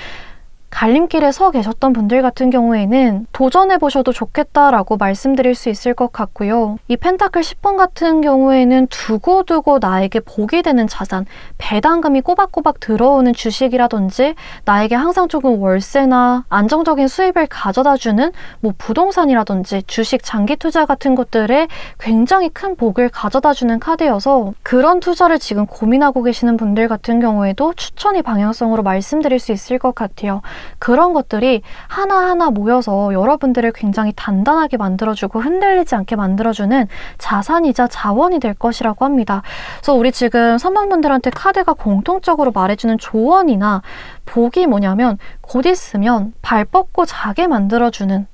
갈림길에 서 계셨던 분들 같은 경우에는 도전해보셔도 좋겠다라고 말씀드릴 수 있을 것 같고요. 이 펜타클 10번 같은 경우에는 두고두고 나에게 복이 되는 자산, 배당금이 꼬박꼬박 들어오는 주식이라든지 나에게 항상 조금 월세나 안정적인 수입을 가져다주는 뭐 부동산이라든지 주식 장기 투자 같은 것들에 굉장히 큰 복을 가져다주는 카드여서 그런 투자를 지금 고민하고 계시는 분들 같은 경우에도 추천의 방향성으로 말씀드릴 수 있을 것 같아요. 그런 것들이 하나하나 모여서 여러분들을 굉장히 단단하게 만들어주고 흔들리지 않게 만들어주는 자산이자 자원이 될 것이라고 합니다. 그래서 우리 지금 3번 분들한테 카드가 공통적으로 말해주는 조언이나 복이 뭐냐면, 곧 있으면 발 뻗고 자게 만들어주는,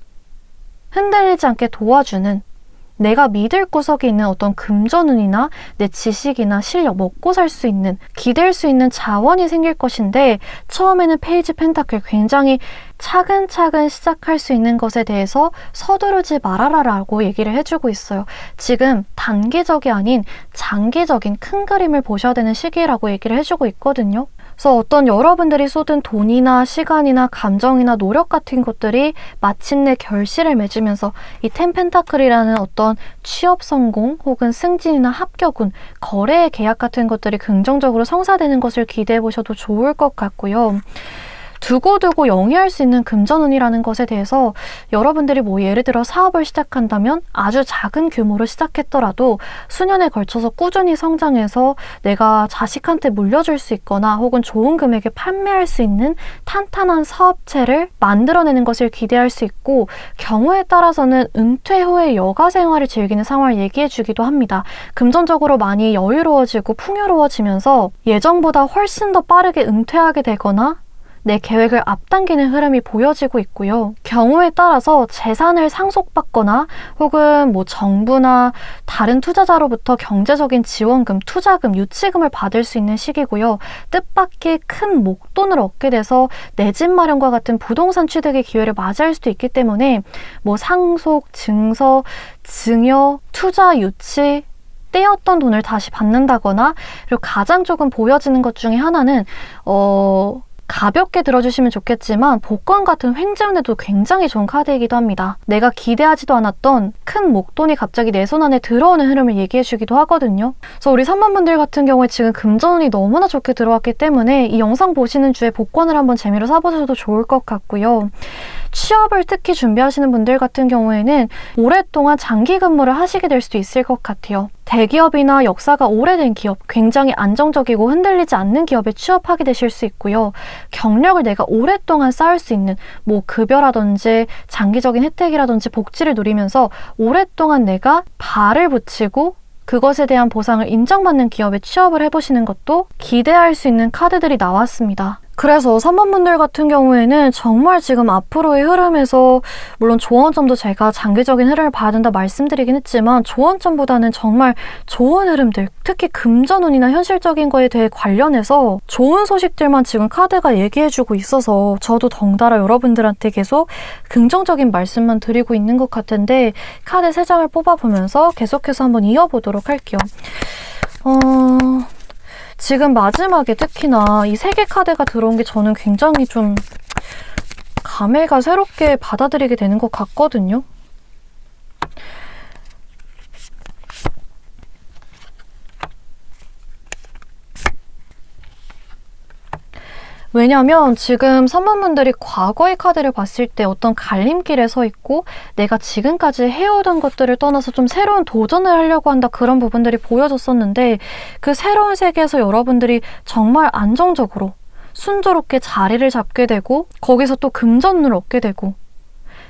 흔들리지 않게 도와주는, 내가 믿을 구석에 있는 어떤 금전운이나 내 지식이나 실력, 먹고 살 수 있는, 기댈 수 있는 자원이 생길 것인데, 처음에는 페이지 펜타클 굉장히 차근차근 시작할 수 있는 것에 대해서 서두르지 말아라 라고 얘기를 해주고 있어요. 지금 단기적이 아닌 장기적인 큰 그림을 보셔야 되는 시기라고 얘기를 해주고 있거든요. 그래서 어떤 여러분들이 쏟은 돈이나 시간이나 감정이나 노력 같은 것들이 마침내 결실을 맺으면서 이 텐펜타클이라는 어떤 취업 성공 혹은 승진이나 합격운, 거래의 계약 같은 것들이 긍정적으로 성사되는 것을 기대해 보셔도 좋을 것 같고요. 두고두고 영위할 수 있는 금전운이라는 것에 대해서 여러분들이 뭐 예를 들어 사업을 시작한다면 아주 작은 규모로 시작했더라도 수년에 걸쳐서 꾸준히 성장해서 내가 자식한테 물려줄 수 있거나 혹은 좋은 금액에 판매할 수 있는 탄탄한 사업체를 만들어내는 것을 기대할 수 있고, 경우에 따라서는 은퇴 후에 여가 생활을 즐기는 상황을 얘기해 주기도 합니다. 금전적으로 많이 여유로워지고 풍요로워지면서 예정보다 훨씬 더 빠르게 은퇴하게 되거나 내 계획을 앞당기는 흐름이 보여지고 있고요. 경우에 따라서 재산을 상속받거나 혹은 뭐 정부나 다른 투자자로부터 경제적인 지원금, 투자금, 유치금을 받을 수 있는 시기고요. 뜻밖의 큰 목돈을 얻게 돼서 내 집 마련과 같은 부동산 취득의 기회를 맞이할 수도 있기 때문에 뭐 상속, 증서, 증여, 투자, 유치, 떼었던 돈을 다시 받는다거나, 그리고 가장 조금 보여지는 것 중에 하나는 가볍게 들어주시면 좋겠지만 복권 같은 횡재운에도 굉장히 좋은 카드이기도 합니다. 내가 기대하지도 않았던 큰 목돈이 갑자기 내 손 안에 들어오는 흐름을 얘기해 주기도 하거든요. 그래서 우리 3번 분들 같은 경우에 지금 금전운이 너무나 좋게 들어왔기 때문에 이 영상 보시는 주에 복권을 한번 재미로 사보셔도 좋을 것 같고요. 취업을 특히 준비하시는 분들 같은 경우에는 오랫동안 장기 근무를 하시게 될 수도 있을 것 같아요. 대기업이나 역사가 오래된 기업, 굉장히 안정적이고 흔들리지 않는 기업에 취업하게 되실 수 있고요. 경력을 내가 오랫동안 쌓을 수 있는 뭐 급여라든지 장기적인 혜택이라든지 복지를 누리면서 오랫동안 내가 발을 붙이고 그것에 대한 보상을 인정받는 기업에 취업을 해보시는 것도 기대할 수 있는 카드들이 나왔습니다. 그래서 3번 분들 같은 경우에는 정말 지금 앞으로의 흐름에서, 물론 조언점도 제가 장기적인 흐름을 봐야 된다 말씀드리긴 했지만 조언점보다는 정말 좋은 흐름들, 특히 금전운이나 현실적인 거에 대해 관련해서 좋은 소식들만 지금 카드가 얘기해주고 있어서 저도 덩달아 여러분들한테 계속 긍정적인 말씀만 드리고 있는 것 같은데, 카드 3장을 뽑아보면서 계속해서 한번 이어보도록 할게요. 지금 마지막에 특히나 이 3개 카드가 들어온 게 저는 굉장히 좀 감회가 새롭게 받아들이게 되는 것 같거든요. 왜냐면 지금 3번분들이 과거의 카드를 봤을 때 어떤 갈림길에 서 있고 내가 지금까지 해오던 것들을 떠나서 좀 새로운 도전을 하려고 한다, 그런 부분들이 보여졌었는데, 그 새로운 세계에서 여러분들이 정말 안정적으로 순조롭게 자리를 잡게 되고 거기서 또 금전을 얻게 되고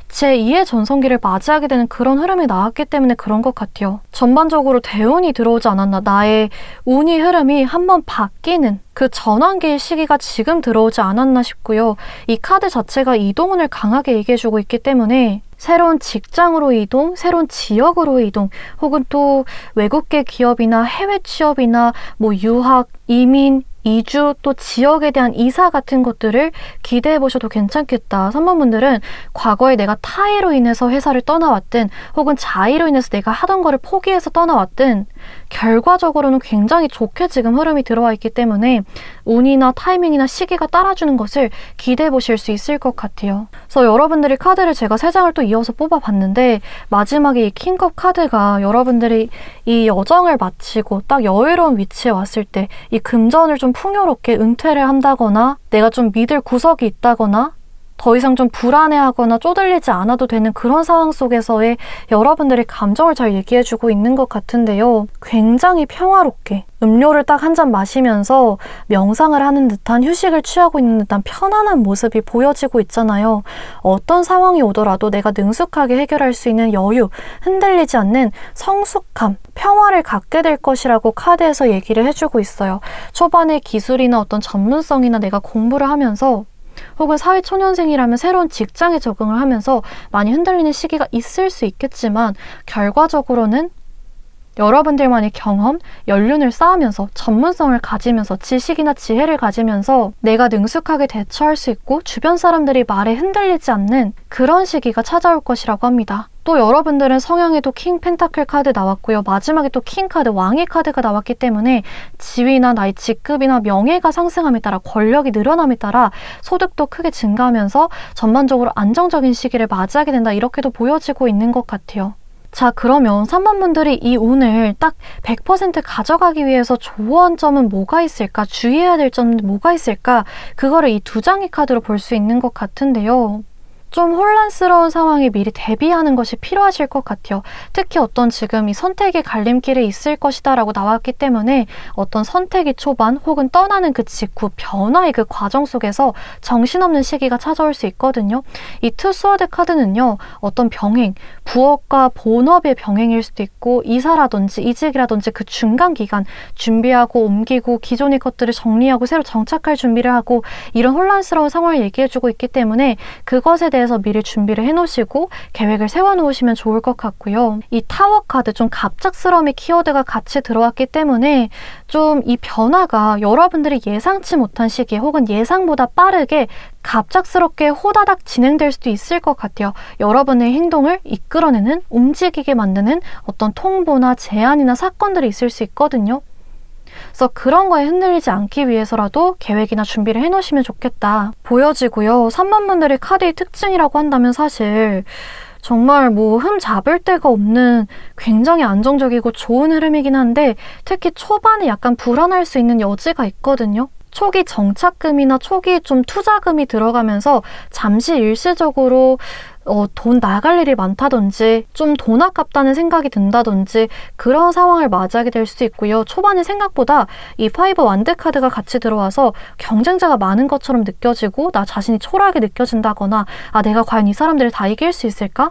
제2의 전성기를 맞이하게 되는 그런 흐름이 나왔기 때문에 그런 것 같아요. 전반적으로 대운이 들어오지 않았나, 나의 운이 흐름이 한번 바뀌는 그 전환기의 시기가 지금 들어오지 않았나 싶고요. 이 카드 자체가 이동운을 강하게 얘기해주고 있기 때문에 새로운 직장으로 이동, 새로운 지역으로 이동, 혹은 또 외국계 기업이나 해외 취업이나 뭐 유학, 이민, 이주, 또 지역에 대한 이사 같은 것들을 기대해 보셔도 괜찮겠다. 3번분들은 과거에 내가 타의로 인해서 회사를 떠나왔든 혹은 자의로 인해서 내가 하던 거를 포기해서 떠나왔든 결과적으로는 굉장히 좋게 지금 흐름이 들어와 있기 때문에 운이나 타이밍이나 시기가 따라주는 것을 기대해 보실 수 있을 것 같아요. 그래서 여러분들이 카드를 제가 3장을 또 이어서 뽑아봤는데, 마지막에 이 킹컵 카드가 여러분들이 이 여정을 마치고 딱 여유로운 위치에 왔을 때 이 금전을 좀 풍요롭게 은퇴를 한다거나 내가 좀 믿을 구석이 있다거나 더 이상 좀 불안해하거나 쪼들리지 않아도 되는 그런 상황 속에서의 여러분들의 감정을 잘 얘기해주고 있는 것 같은데요. 굉장히 평화롭게 음료를 딱 한 잔 마시면서 명상을 하는 듯한, 휴식을 취하고 있는 듯한 편안한 모습이 보여지고 있잖아요. 어떤 상황이 오더라도 내가 능숙하게 해결할 수 있는 여유, 흔들리지 않는 성숙함, 평화를 갖게 될 것이라고 카드에서 얘기를 해주고 있어요. 초반에 기술이나 어떤 전문성이나 내가 공부를 하면서 혹은 사회초년생이라면 새로운 직장에 적응을 하면서 많이 흔들리는 시기가 있을 수 있겠지만, 결과적으로는 여러분들만의 경험, 연륜을 쌓으면서 전문성을 가지면서 지식이나 지혜를 가지면서 내가 능숙하게 대처할 수 있고 주변 사람들이 말에 흔들리지 않는 그런 시기가 찾아올 것이라고 합니다. 또 여러분들은 성향에도 킹 펜타클 카드 나왔고요. 마지막에 또 킹 카드, 왕의 카드가 나왔기 때문에 지위나 나의 직급이나 명예가 상승함에 따라, 권력이 늘어남에 따라 소득도 크게 증가하면서 전반적으로 안정적인 시기를 맞이하게 된다, 이렇게도 보여지고 있는 것 같아요. 자, 그러면 3번분들이 이 운을 딱 100% 가져가기 위해서 조언 점은 뭐가 있을까? 주의해야 될 점은 뭐가 있을까? 그거를 이 2장의 카드로 볼 수 있는 것 같은데요. 좀 혼란스러운 상황에 미리 대비하는 것이 필요하실 것 같아요. 특히 어떤 지금 이 선택의 갈림길에 있을 것이다 라고 나왔기 때문에 어떤 선택의 초반 혹은 떠나는 그 직후 변화의 그 과정 속에서 정신없는 시기가 찾아올 수 있거든요. 이 투 스워드 카드는요, 어떤 병행, 부업과 본업의 병행일 수도 있고 이사라든지 이직이라든지 그 중간 기간 준비하고 옮기고 기존의 것들을 정리하고 새로 정착할 준비를 하고 이런 혼란스러운 상황을 얘기해주고 있기 때문에 그것에 대해서 미리 준비를 해놓으시고 계획을 세워놓으시면 좋을 것 같고요. 이 타워 카드, 좀 갑작스러움의 키워드가 같이 들어왔기 때문에 좀 이 변화가 여러분들이 예상치 못한 시기에 혹은 예상보다 빠르게 갑작스럽게 호다닥 진행될 수도 있을 것 같아요. 여러분의 행동을 이끌어내는, 움직이게 만드는 어떤 통보나 제안이나 사건들이 있을 수 있거든요. 그래서 그런 거에 흔들리지 않기 위해서라도 계획이나 준비를 해놓으시면 좋겠다 보여지고요. 3번분들의 카드의 특징이라고 한다면 사실 정말 뭐 흠 잡을 데가 없는 굉장히 안정적이고 좋은 흐름이긴 한데, 특히 초반에 약간 불안할 수 있는 여지가 있거든요. 초기 정착금이나 초기 좀 투자금이 들어가면서 잠시 일시적으로 돈 나갈 일이 많다든지 좀 돈 아깝다는 생각이 든다든지 그런 상황을 맞이하게 될 수도 있고요. 초반에 생각보다 이 5 완드 카드가 같이 들어와서 경쟁자가 많은 것처럼 느껴지고 나 자신이 초라하게 느껴진다거나, 아, 내가 과연 이 사람들을 다 이길 수 있을까?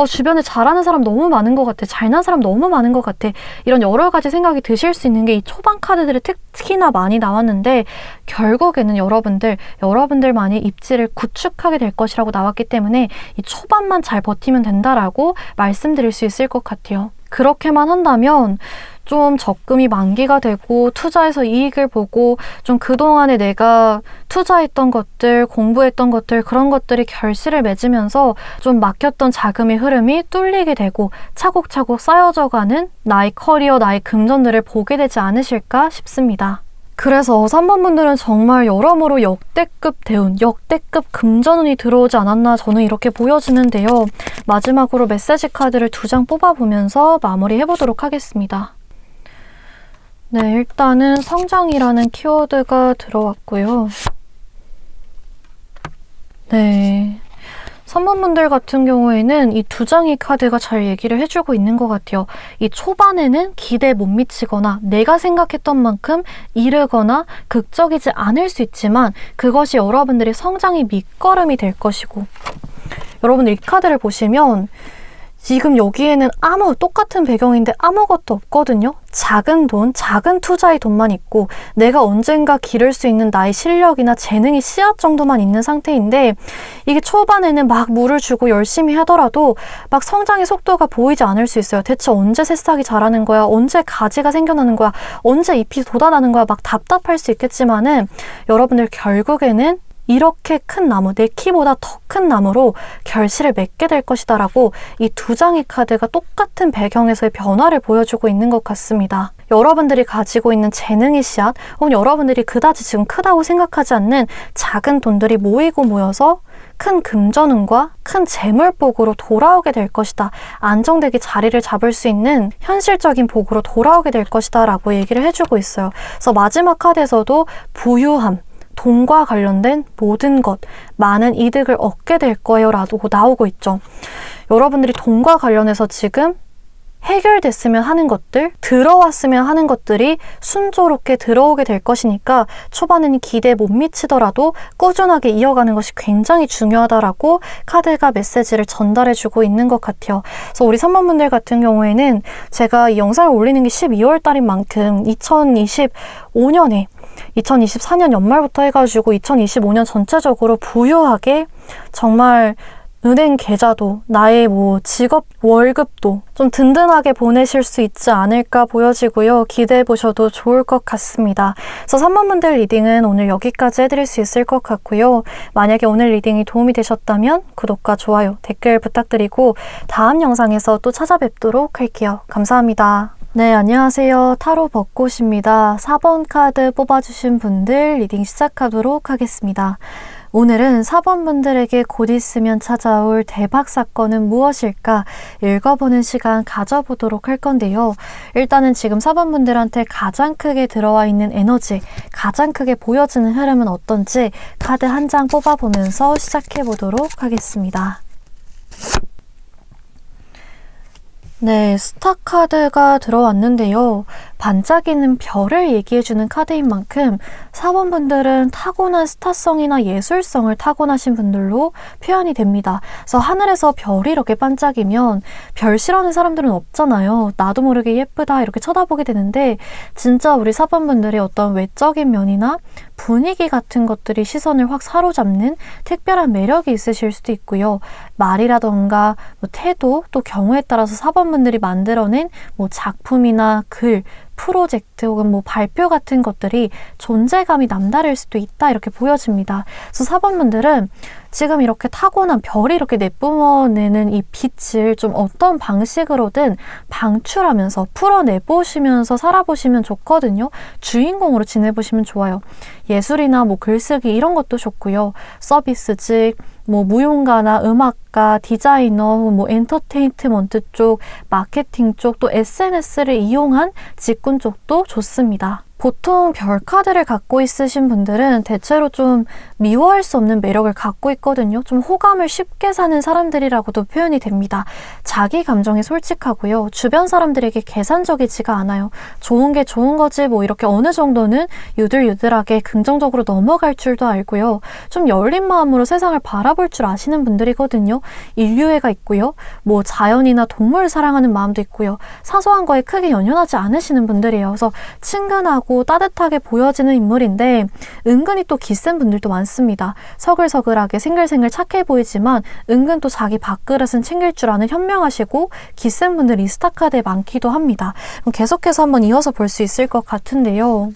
주변에 잘하는 사람 너무 많은 것 같아. 잘난 사람 너무 많은 것 같아. 이런 여러 가지 생각이 드실 수 있는 게 이 초반 카드들이 특히나 많이 나왔는데, 결국에는 여러분들만이 입지를 구축하게 될 것이라고 나왔기 때문에 이 초반만 잘 버티면 된다라고 말씀드릴 수 있을 것 같아요. 그렇게만 한다면 좀 적금이 만기가 되고 투자해서 이익을 보고 좀 그동안에 내가 투자했던 것들, 공부했던 것들, 그런 것들이 결실을 맺으면서 좀 막혔던 자금의 흐름이 뚫리게 되고 차곡차곡 쌓여져 가는 나의 커리어, 나의 금전들을 보게 되지 않으실까 싶습니다. 그래서 3번 분들은 정말 여러모로 역대급 대운, 역대급 금전운이 들어오지 않았나 저는 이렇게 보여지는데요. 마지막으로 메시지 카드를 2장 뽑아보면서 마무리해보도록 하겠습니다. 네, 일단은 성장이라는 키워드가 들어왔고요. 네. 3번 분들 같은 경우에는 이 2장의 카드가 잘 얘기를 해주고 있는 것 같아요. 이 초반에는 기대에 못 미치거나 내가 생각했던 만큼 이르거나 극적이지 않을 수 있지만 그것이 여러분들의 성장의 밑거름이 될 것이고, 여러분들 이 카드를 보시면 지금 여기에는 똑같은 배경인데 아무것도 없거든요. 작은 돈, 작은 투자의 돈만 있고 내가 언젠가 기를 수 있는 나의 실력이나 재능이 씨앗 정도만 있는 상태인데, 이게 초반에는 막 물을 주고 열심히 하더라도 막 성장의 속도가 보이지 않을 수 있어요. 대체 언제 새싹이 자라는 거야? 언제 가지가 생겨나는 거야? 언제 잎이 돋아나는 거야? 막 답답할 수 있겠지만은 여러분들 결국에는 이렇게 큰 나무, 내 키보다 더 큰 나무로 결실을 맺게 될 것이다 라고 이 2장의 카드가 똑같은 배경에서의 변화를 보여주고 있는 것 같습니다. 여러분들이 가지고 있는 재능의 씨앗, 혹은 여러분들이 그다지 지금 크다고 생각하지 않는 작은 돈들이 모이고 모여서 큰 금전운과 큰 재물복으로 돌아오게 될 것이다. 안정되게 자리를 잡을 수 있는 현실적인 복으로 돌아오게 될 것이다 라고 얘기를 해주고 있어요. 그래서 마지막 카드에서도 부유함, 돈과 관련된 모든 것, 많은 이득을 얻게 될 거예요 라고 나오고 있죠. 여러분들이 돈과 관련해서 지금 해결됐으면 하는 것들, 들어왔으면 하는 것들이 순조롭게 들어오게 될 것이니까 초반에는 기대에 못 미치더라도 꾸준하게 이어가는 것이 굉장히 중요하다라고 카드가 메시지를 전달해주고 있는 것 같아요. 그래서 우리 3번 분들 같은 경우에는 제가 이 영상을 올리는 게 12월 달인 만큼 2024년 연말부터 해가지고 2025년 전체적으로 부유하게, 정말 은행 계좌도 나의 직업 월급도 좀 든든하게 보내실 수 있지 않을까 보여지고요. 기대해 보셔도 좋을 것 같습니다. 그래서 3번 분들 리딩은 오늘 여기까지 해드릴 수 있을 것 같고요. 만약에 오늘 리딩이 도움이 되셨다면 구독과 좋아요, 댓글 부탁드리고 다음 영상에서 또 찾아뵙도록 할게요. 감사합니다. 네, 안녕하세요. 타로 벚꽃입니다. 4번 카드 뽑아주신 분들 리딩 시작하도록 하겠습니다. 오늘은 4번 분들에게 곧 있으면 찾아올 대박 사건은 무엇일까 읽어보는 시간 가져보도록 할 건데요. 일단은 지금 4번 분들한테 가장 크게 들어와 있는 에너지, 가장 크게 보여지는 흐름은 어떤지 카드 한 장 뽑아보면서 시작해보도록 하겠습니다. 네, 스타 카드가 들어왔는데요. 반짝이는 별을 얘기해주는 카드인 만큼 4번 분들은 타고난 스타성이나 예술성을 타고나신 분들로 표현이 됩니다. 그래서 하늘에서 별이 이렇게 반짝이면 별 싫어하는 사람들은 없잖아요. 나도 모르게 예쁘다 이렇게 쳐다보게 되는데, 진짜 우리 4번 분들의 어떤 외적인 면이나 분위기 같은 것들이 시선을 확 사로잡는 특별한 매력이 있으실 수도 있고요. 말이라던가 태도, 또 경우에 따라서 4번 분들이 만들어낸 작품이나 글, 프로젝트 혹은 발표 같은 것들이 존재감이 남다를 수도 있다 이렇게 보여집니다. 그래서 4번 분들은 지금 이렇게 타고난 별이 이렇게 내뿜어내는 이 빛을 좀 어떤 방식으로든 방출하면서 풀어내보시면서 살아보시면 좋거든요. 주인공으로 지내보시면 좋아요. 예술이나 글쓰기 이런 것도 좋고요. 서비스직, 무용가나 음악가, 디자이너, 엔터테인먼트 쪽, 마케팅 쪽, 또 SNS를 이용한 직군 쪽도 좋습니다. 보통 별 카드를 갖고 있으신 분들은 대체로 좀 미워할 수 없는 매력을 갖고 있거든요. 좀 호감을 쉽게 사는 사람들이라고도 표현이 됩니다. 자기 감정에 솔직하고요. 주변 사람들에게 계산적이지가 않아요. 좋은 게 좋은 거지 이렇게 어느 정도는 유들유들하게 긍정적으로 넘어갈 줄도 알고요. 좀 열린 마음으로 세상을 바라볼 줄 아시는 분들이거든요. 인류애가 있고요. 자연이나 동물 사랑하는 마음도 있고요. 사소한 거에 크게 연연하지 않으시는 분들이에요. 그래서 친근하고 따뜻하게 보여지는 인물인데 은근히 또 기센 분들도 많습니다. 서글서글하게 생글생글 착해 보이지만 은근 또 자기 밥그릇은 챙길 줄 아는 현명하시고 기센 분들이 스타 카드에 많기도 합니다. 그럼 계속해서 한번 이어서 볼 수 있을 것 같은데요.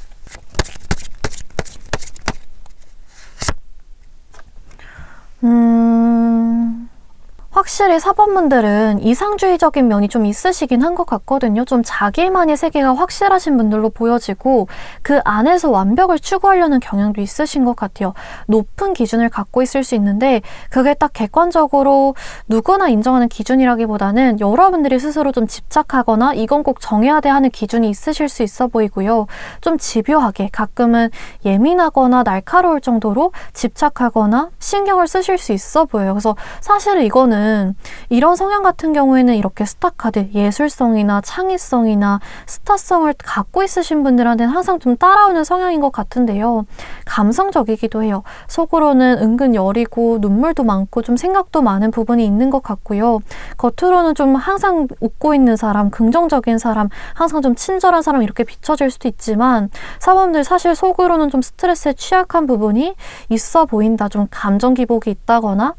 확실히 4번분들은 이상주의적인 면이 좀 있으시긴 한 것 같거든요. 좀 자기만의 세계가 확실하신 분들로 보여지고 그 안에서 완벽을 추구하려는 경향도 있으신 것 같아요. 높은 기준을 갖고 있을 수 있는데 그게 딱 객관적으로 누구나 인정하는 기준이라기보다는 여러분들이 스스로 좀 집착하거나 이건 꼭 정해야 돼 하는 기준이 있으실 수 있어 보이고요. 좀 집요하게 가끔은 예민하거나 날카로울 정도로 집착하거나 신경을 쓰실 수 있어 보여요. 그래서 사실은 이거는 이런 성향 같은 경우에는 이렇게 스타카드, 예술성이나 창의성이나 스타성을 갖고 있으신 분들한테는 항상 좀 따라오는 성향인 것 같은데요. 감성적이기도 해요. 속으로는 은근 여리고 눈물도 많고 좀 생각도 많은 부분이 있는 것 같고요. 겉으로는 좀 항상 웃고 있는 사람, 긍정적인 사람, 항상 좀 친절한 사람 이렇게 비춰질 수도 있지만 사범들 사실 속으로는 좀 스트레스에 취약한 부분이 있어 보인다. 좀 감정 기복이 있다거나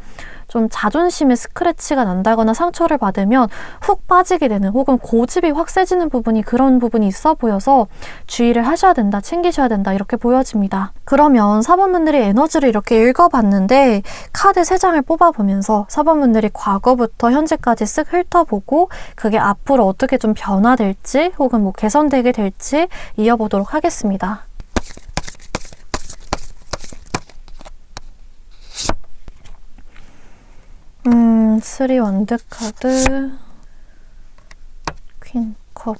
좀 자존심에 스크래치가 난다거나 상처를 받으면 훅 빠지게 되는 혹은 고집이 확 세지는 부분이 그런 부분이 있어 보여서 주의를 하셔야 된다, 챙기셔야 된다 이렇게 보여집니다. 그러면 4번분들이 에너지를 이렇게 읽어봤는데 카드 3장을 뽑아보면서 4번분들이 과거부터 현재까지 쓱 훑어보고 그게 앞으로 어떻게 좀 변화될지 혹은 뭐 개선되게 될지 이어보도록 하겠습니다. 3 원드 카드, 퀸 컵.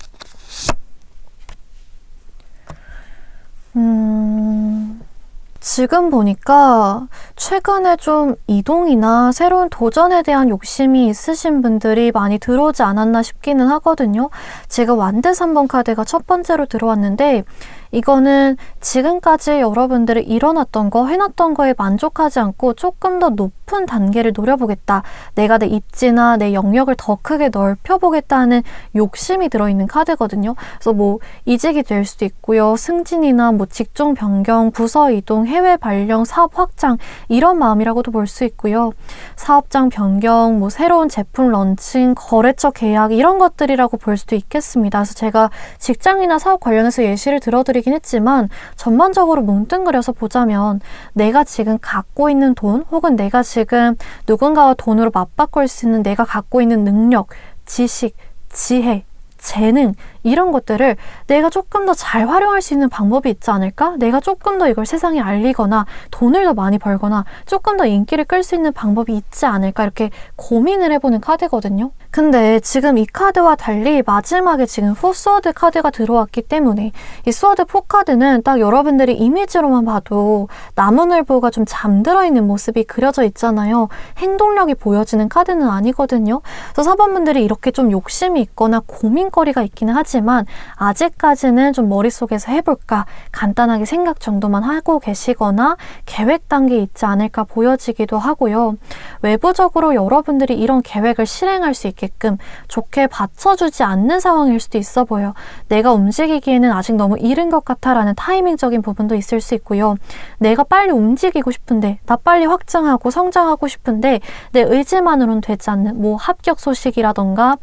지금 보니까 최근에 좀 이동이나 새로운 도전에 대한 욕심이 있으신 분들이 많이 들어오지 않았나 싶기는 하거든요. 지금 완드 3번 카드가 첫 번째로 들어왔는데 이거는 지금까지 여러분들이 일어났던 거, 해놨던 거에 만족하지 않고 조금 더 높은 단계를 노려보겠다. 내가 내 입지나 내 영역을 더 크게 넓혀보겠다는 욕심이 들어있는 카드거든요. 그래서 뭐 이직이 될 수도 있고요. 승진이나 뭐 직종 변경, 부서 이동, 해외 발령, 사업 확장 이런 마음이라고도 볼 수 있고요. 사업장 변경, 뭐 새로운 제품 런칭, 거래처 계약 이런 것들이라고 볼 수도 있겠습니다. 그래서 제가 직장이나 사업 관련해서 예시를 들어드리긴 했지만 전반적으로 뭉뚱그려서 보자면 내가 지금 갖고 있는 돈 혹은 내가 지금 누군가와 돈으로 맞바꿀 수 있는 내가 갖고 있는 능력, 지식, 지혜, 재능 이런 것들을 내가 조금 더 잘 활용할 수 있는 방법이 있지 않을까? 내가 조금 더 이걸 세상에 알리거나 돈을 더 많이 벌거나 조금 더 인기를 끌 수 있는 방법이 있지 않을까? 이렇게 고민을 해보는 카드거든요. 근데 지금 이 카드와 달리 마지막에 지금 4스워드 카드가 들어왔기 때문에 이 스워드 4 카드는 딱 여러분들이 이미지로만 봐도 나무늘보가 좀 잠들어 있는 모습이 그려져 있잖아요. 행동력이 보여지는 카드는 아니거든요. 그래서 4번분들이 이렇게 좀 욕심이 있거나 고민거리가 있기는 하지만 아직까지는 좀 머릿속에서 해볼까 간단하게 생각 정도만 하고 계시거나 계획 단계에 있지 않을까 보여지기도 하고요. 외부적으로 여러분들이 이런 계획을 실행할 수 있게끔 좋게 받쳐주지 않는 상황일 수도 있어 보여. 내가 움직이기에는 아직 너무 이른 것 같아 라는 타이밍적인 부분도 있을 수 있고요. 내가 빨리 움직이고 싶은데 나 빨리 확장하고 성장하고 싶은데 내 의지만으로는 되지 않는 뭐 합격 소식이라던가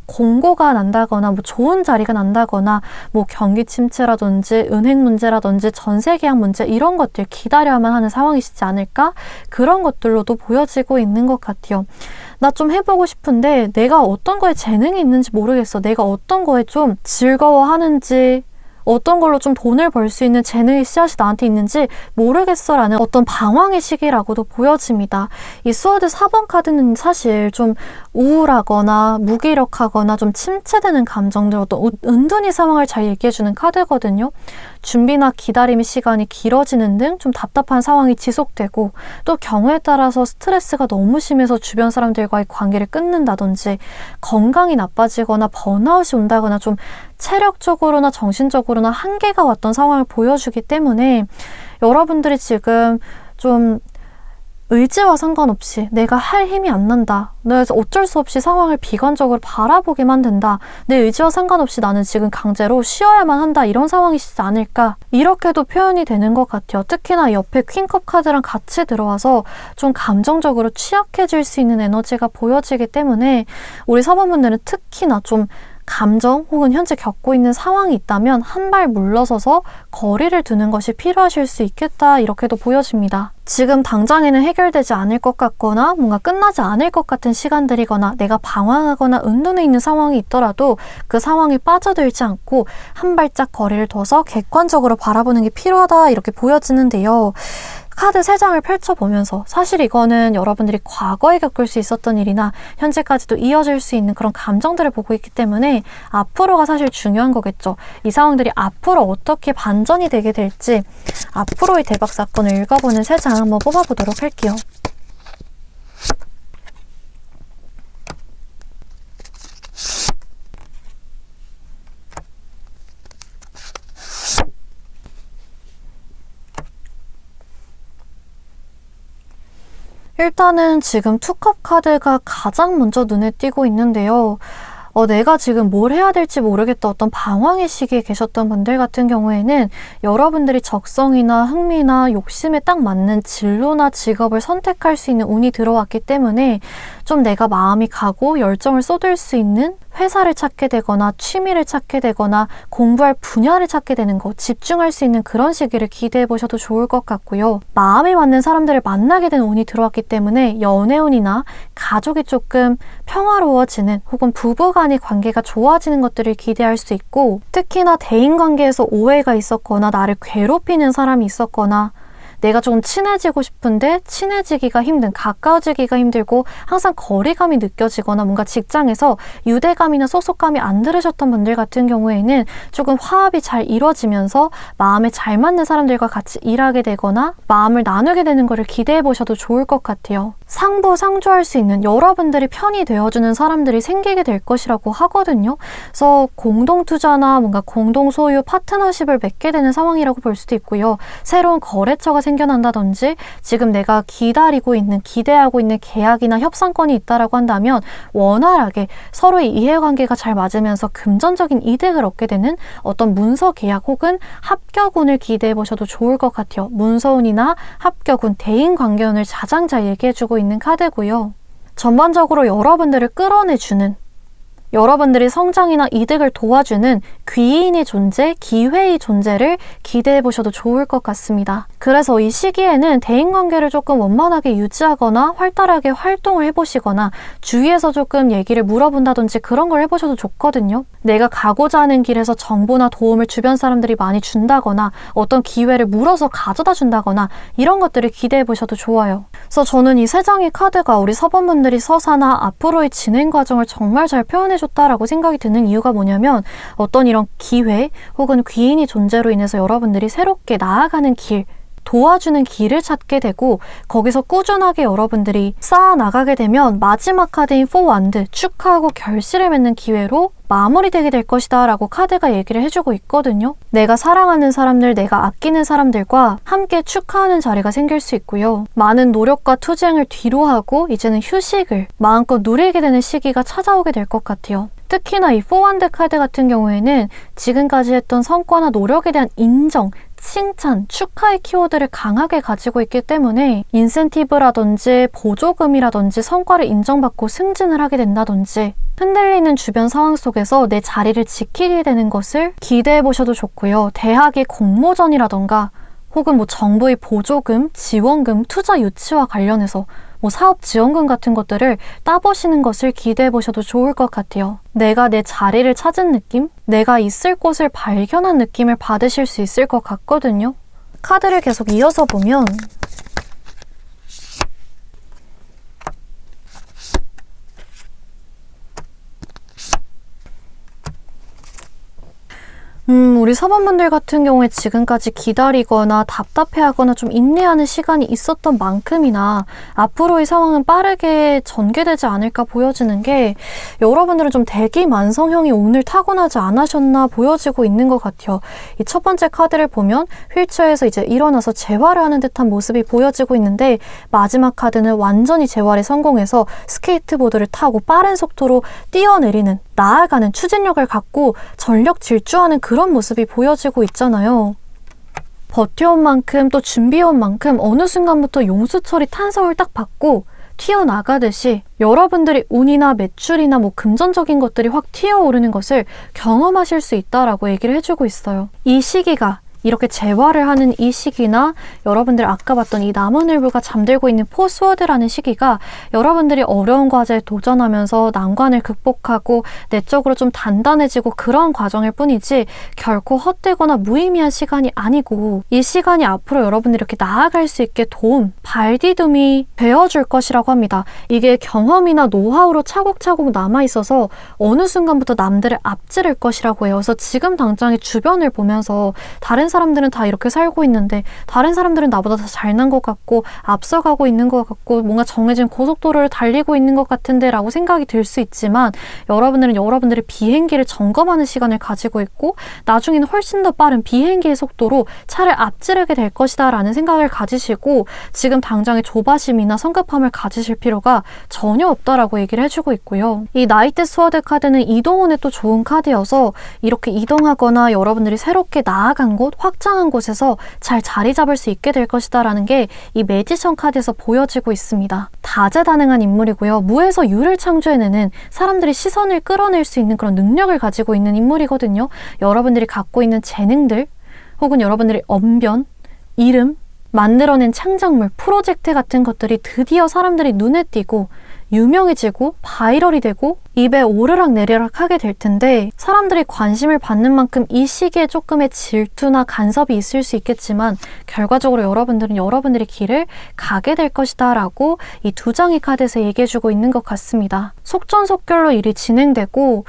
공고가 난다거나 뭐 좋은 자리가 난다거나 뭐 경기 침체라든지 은행 문제라든지 전세 계약 문제 이런 것들 기다려야만 하는 상황이시지 않을까? 그런 것들로도 보여지고 있는 것 같아요. 나 좀 해보고 싶은데 내가 어떤 거에 재능이 있는지 모르겠어. 내가 어떤 거에 좀 즐거워하는지 어떤 걸로 좀 돈을 벌 수 있는 재능의 씨앗이 나한테 있는지 모르겠어 라는 어떤 방황의 시기라고도 보여집니다. 이 스워드 4번 카드는 사실 좀 우울하거나 무기력하거나 좀 침체되는 감정들 어떤 은둔히 상황을 잘 얘기해주는 카드거든요. 준비나 기다림의 시간이 길어지는 등 좀 답답한 상황이 지속되고 또 경우에 따라서 스트레스가 너무 심해서 주변 사람들과의 관계를 끊는다든지 건강이 나빠지거나 번아웃이 온다거나 좀 체력적으로나 정신적으로나 한계가 왔던 상황을 보여주기 때문에 여러분들이 지금 좀 의지와 상관없이 내가 할 힘이 안 난다. 내가 어쩔 수 없이 상황을 비관적으로 바라보기만 된다. 내 의지와 상관없이 나는 지금 강제로 쉬어야만 한다. 이런 상황이시지 않을까. 이렇게도 표현이 되는 것 같아요. 특히나 옆에 퀸컵 카드랑 같이 들어와서 좀 감정적으로 취약해질 수 있는 에너지가 보여지기 때문에 우리 4번분들은 특히나 좀 감정 혹은 현재 겪고 있는 상황이 있다면 한 발 물러서서 거리를 두는 것이 필요하실 수 있겠다 이렇게도 보여집니다. 지금 당장에는 해결되지 않을 것 같거나 뭔가 끝나지 않을 것 같은 시간들이거나 내가 방황하거나 은둔해 있는 상황이 있더라도 그 상황에 빠져들지 않고 한 발짝 거리를 둬서 객관적으로 바라보는 게 필요하다 이렇게 보여지는데요. 카드 3장을 펼쳐보면서 사실 이거는 여러분들이 과거에 겪을 수 있었던 일이나 현재까지도 이어질 수 있는 그런 감정들을 보고 있기 때문에 앞으로가 사실 중요한 거겠죠. 이 상황들이 앞으로 어떻게 반전이 되게 될지 앞으로의 대박 사건을 읽어보는 3장 한번 뽑아보도록 할게요. 일단은 지금 투컵 카드가 가장 먼저 눈에 띄고 있는데요. 내가 지금 뭘 해야 될지 모르겠다 어떤 방황의 시기에 계셨던 분들 같은 경우에는 여러분들이 적성이나 흥미나 욕심에 딱 맞는 진로나 직업을 선택할 수 있는 운이 들어왔기 때문에 좀 내가 마음이 가고 열정을 쏟을 수 있는 회사를 찾게 되거나 취미를 찾게 되거나 공부할 분야를 찾게 되는 거, 집중할 수 있는 그런 시기를 기대해 보셔도 좋을 것 같고요. 마음이 맞는 사람들을 만나게 된 운이 들어왔기 때문에 연애운이나 가족이 조금 평화로워지는 혹은 부부간의 관계가 좋아지는 것들을 기대할 수 있고, 특히나 대인관계에서 오해가 있었거나 나를 괴롭히는 사람이 있었거나 내가 조금 친해지고 싶은데 친해지기가 힘든, 가까워지기가 힘들고 항상 거리감이 느껴지거나 뭔가 직장에서 유대감이나 소속감이 안 들으셨던 분들 같은 경우에는 조금 화합이 잘 이루어지면서 마음에 잘 맞는 사람들과 같이 일하게 되거나 마음을 나누게 되는 것을 기대해 보셔도 좋을 것 같아요. 상부상조할 수 있는 여러분들이 편이 되어주는 사람들이 생기게 될 것이라고 하거든요. 그래서 공동투자나 뭔가 공동소유 파트너십을 맺게 되는 상황이라고 볼 수도 있고요. 새로운 거래처가 생겨난다든지 지금 내가 기다리고 있는, 기대하고 있는 계약이나 협상권이 있다라고 한다면 원활하게 서로의 이해관계가 잘 맞으면서 금전적인 이득을 얻게 되는 어떤 문서 계약 혹은 합격운을 기대해 보셔도 좋을 것 같아요. 문서운이나 합격운, 대인관계운을 가장 잘 얘기해주고 있는 카드고요. 전반적으로 여러분들을 끌어내주는, 여러분들이 성장이나 이득을 도와주는 귀인의 존재, 기회의 존재를 기대해 보셔도 좋을 것 같습니다. 그래서 이 시기에는 대인관계를 조금 원만하게 유지하거나 활달하게 활동을 해보시거나 주위에서 조금 얘기를 물어본다든지 그런 걸 해보셔도 좋거든요. 내가 가고자 하는 길에서 정보나 도움을 주변 사람들이 많이 준다거나 어떤 기회를 물어서 가져다 준다거나 이런 것들을 기대해 보셔도 좋아요. 그래서 저는 이 3장의 카드가 우리 서번분들이 서사나 앞으로의 진행 과정을 정말 잘 표현해 줬다라고 생각이 드는 이유가 뭐냐면 어떤 이런 기회 혹은 귀인의 존재로 인해서 여러분들이 새롭게 나아가는 길, 도와주는 길을 찾게 되고 거기서 꾸준하게 여러분들이 쌓아나가게 되면 마지막 카드인 4원드, 축하하고 결실을 맺는 기회로 마무리되게 될 것이다 라고 카드가 얘기를 해주고 있거든요. 내가 사랑하는 사람들, 내가 아끼는 사람들과 함께 축하하는 자리가 생길 수 있고요. 많은 노력과 투쟁을 뒤로하고 이제는 휴식을 마음껏 누리게 되는 시기가 찾아오게 될 것 같아요. 특히나 이 4원드 카드 같은 경우에는 지금까지 했던 성과나 노력에 대한 인정, 칭찬, 축하의 키워드를 강하게 가지고 있기 때문에 인센티브라든지 보조금이라든지 성과를 인정받고 승진을 하게 된다든지 흔들리는 주변 상황 속에서 내 자리를 지키게 되는 것을 기대해 보셔도 좋고요. 대학의 공모전이라던가 혹은 정부의 보조금, 지원금, 투자 유치와 관련해서 사업 지원금 같은 것들을 따보시는 것을 기대해 보셔도 좋을 것 같아요. 내가 내 자리를 찾은 느낌? 내가 있을 곳을 발견한 느낌을 받으실 수 있을 것 같거든요. 카드를 계속 이어서 보면 우리 서번분들 같은 경우에 지금까지 기다리거나 답답해하거나 좀 인내하는 시간이 있었던 만큼이나 앞으로의 상황은 빠르게 전개되지 않을까 보여지는 게 여러분들은 좀 대기만성형이 오늘 타고나지 않으셨나 보여지고 있는 것 같아요. 이 첫 번째 카드를 보면 휠체어에서 이제 일어나서 재활을 하는 듯한 모습이 보여지고 있는데 마지막 카드는 완전히 재활에 성공해서 스케이트보드를 타고 빠른 속도로 뛰어내리는, 나아가는 추진력을 갖고 전력 질주하는 그런 모습이 보여지고 있잖아요. 버텨온 만큼 또 준비해온 만큼 어느 순간부터 용수철이 탄성을 딱 받고 튀어나가듯이 여러분들이 운이나 매출이나 뭐 금전적인 것들이 확 튀어오르는 것을 경험하실 수 있다라고 얘기를 해주고 있어요. 이 시기가 이렇게 재활을 하는 이 시기나 여러분들 아까 봤던 이 나무늘보가 잠들고 있는 포스워드라는 시기가 여러분들이 어려운 과제에 도전하면서 난관을 극복하고 내적으로 좀 단단해지고 그런 과정일 뿐이지 결코 헛되거나 무의미한 시간이 아니고 이 시간이 앞으로 여러분들이 이렇게 나아갈 수 있게 도움, 발디듬이 되어줄 것이라고 합니다. 이게 경험이나 노하우로 차곡차곡 남아있어서 어느 순간부터 남들을 앞지를 것이라고 해요. 그래서 지금 당장의 주변을 보면서 다른 사람들은 다 이렇게 살고 있는데 다른 사람들은 나보다 더 잘난 것 같고 앞서가고 있는 것 같고 뭔가 정해진 고속도로를 달리고 있는 것 같은데 라고 생각이 들 수 있지만 여러분들은 여러분들의 비행기를 점검하는 시간을 가지고 있고 나중에는 훨씬 더 빠른 비행기의 속도로 차를 앞지르게 될 것이다 라는 생각을 가지시고 지금 당장의 조바심이나 성급함을 가지실 필요가 전혀 없다라고 얘기를 해주고 있고요. 이 나이트 스워드 카드는 이동운에 또 좋은 카드여서 이렇게 이동하거나 여러분들이 새롭게 나아간 곳 확장한 곳에서 잘 자리 잡을 수 있게 될 것이다 라는 게 이 매지션 카드에서 보여지고 있습니다. 다재다능한 인물이고요. 무에서 유를 창조해내는 사람들이 시선을 끌어낼 수 있는 그런 능력을 가지고 있는 인물이거든요. 여러분들이 갖고 있는 재능들 혹은 여러분들의 언변, 이름, 만들어낸 창작물, 프로젝트 같은 것들이 드디어 사람들이 눈에 띄고 유명해지고 바이럴이 되고 입에 오르락 내리락 하게 될 텐데 사람들이 관심을 받는 만큼 이 시기에 조금의 질투나 간섭이 있을 수 있겠지만 결과적으로 여러분들은 여러분들의 길을 가게 될 것이다 라고 이 두 장의 카드에서 얘기해주고 있는 것 같습니다. 속전속결로 일이 진행되고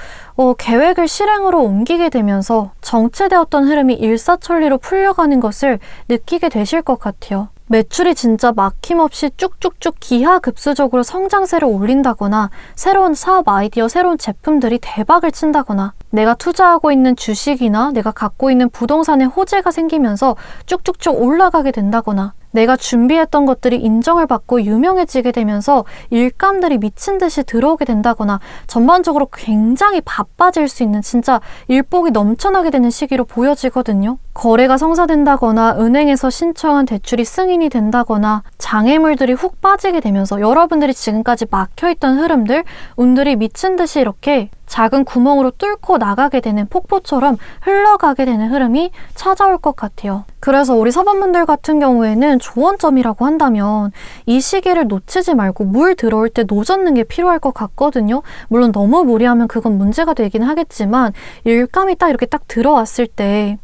계획을 실행으로 옮기게 되면서 정체되었던 흐름이 일사천리로 풀려가는 것을 느끼게 되실 것 같아요. 매출이 진짜 막힘없이 쭉쭉쭉 기하급수적으로 성장세를 올린다거나 새로운 사업 아이디어, 새로운 제품들이 대박을 친다거나 내가 투자하고 있는 주식이나 내가 갖고 있는 부동산에 호재가 생기면서 쭉쭉쭉 올라가게 된다거나 내가 준비했던 것들이 인정을 받고 유명해지게 되면서 일감들이 미친 듯이 들어오게 된다거나 전반적으로 굉장히 바빠질 수 있는 진짜 일복이 넘쳐나게 되는 시기로 보여지거든요. 거래가 성사된다거나 은행에서 신청한 대출이 승인이 된다거나 장애물들이 훅 빠지게 되면서 여러분들이 지금까지 막혀있던 흐름들, 운들이 미친 듯이 이렇게 작은 구멍으로 뚫고 나가게 되는 폭포처럼 흘러가게 되는 흐름이 찾아올 것 같아요. 그래서 우리 사범분들 같은 경우에는 조언점이라고 한다면 이 시기를 놓치지 말고 물 들어올 때 노젓는 게 필요할 것 같거든요. 물론 너무 무리하면 그건 문제가 되긴 하겠지만 일감이 딱 이렇게 딱 들어왔을 때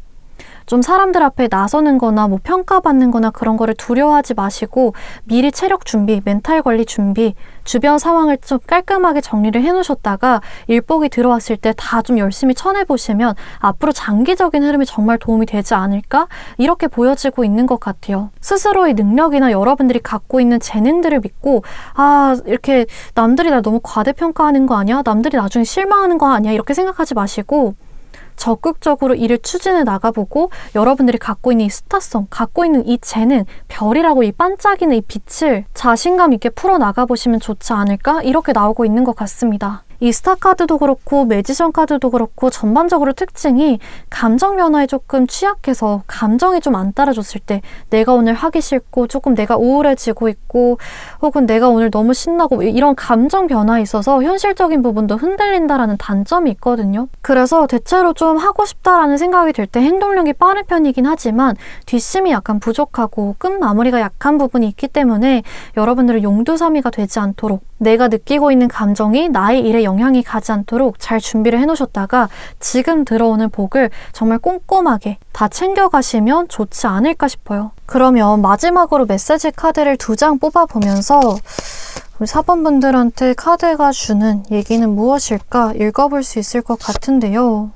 좀 사람들 앞에 나서는 거나 뭐 평가받는 거나 그런 거를 두려워하지 마시고 미리 체력 준비, 멘탈 관리 준비, 주변 상황을 좀 깔끔하게 정리를 해놓으셨다가 일복이 들어왔을 때 다 좀 열심히 쳐내보시면 앞으로 장기적인 흐름이 정말 도움이 되지 않을까? 이렇게 보여지고 있는 것 같아요. 스스로의 능력이나 여러분들이 갖고 있는 재능들을 믿고 이렇게 남들이 날 너무 과대평가하는 거 아니야? 남들이 나중에 실망하는 거 아니야? 이렇게 생각하지 마시고 적극적으로 일을 추진해 나가보고 여러분들이 갖고 있는 이 스타성, 갖고 있는 이 재능, 별이라고 이 반짝이는 이 빛을 자신감 있게 풀어나가보시면 좋지 않을까? 이렇게 나오고 있는 것 같습니다. 이 스타 카드도 그렇고 매지션 카드도 그렇고 전반적으로 특징이 감정 변화에 조금 취약해서 감정이 좀 안 따라줬을 때 내가 오늘 하기 싫고 조금 내가 우울해지고 있고 혹은 내가 오늘 너무 신나고 이런 감정 변화에 있어서 현실적인 부분도 흔들린다라는 단점이 있거든요. 그래서 대체로 좀 하고 싶다라는 생각이 들 때 행동력이 빠른 편이긴 하지만 뒷심이 약간 부족하고 끝 마무리가 약한 부분이 있기 때문에 여러분들은 용두사미가 되지 않도록 내가 느끼고 있는 감정이 나의 일에 영향이 가지 않도록 잘 준비를 해놓으셨다가 지금 들어오는 복을 정말 꼼꼼하게 다 챙겨가시면 좋지 않을까 싶어요. 그러면 마지막으로 메시지 카드를 2장 뽑아보면서 우리 4번분들한테 카드가 주는 얘기는 무엇일까 읽어볼 수 있을 것 같은데요.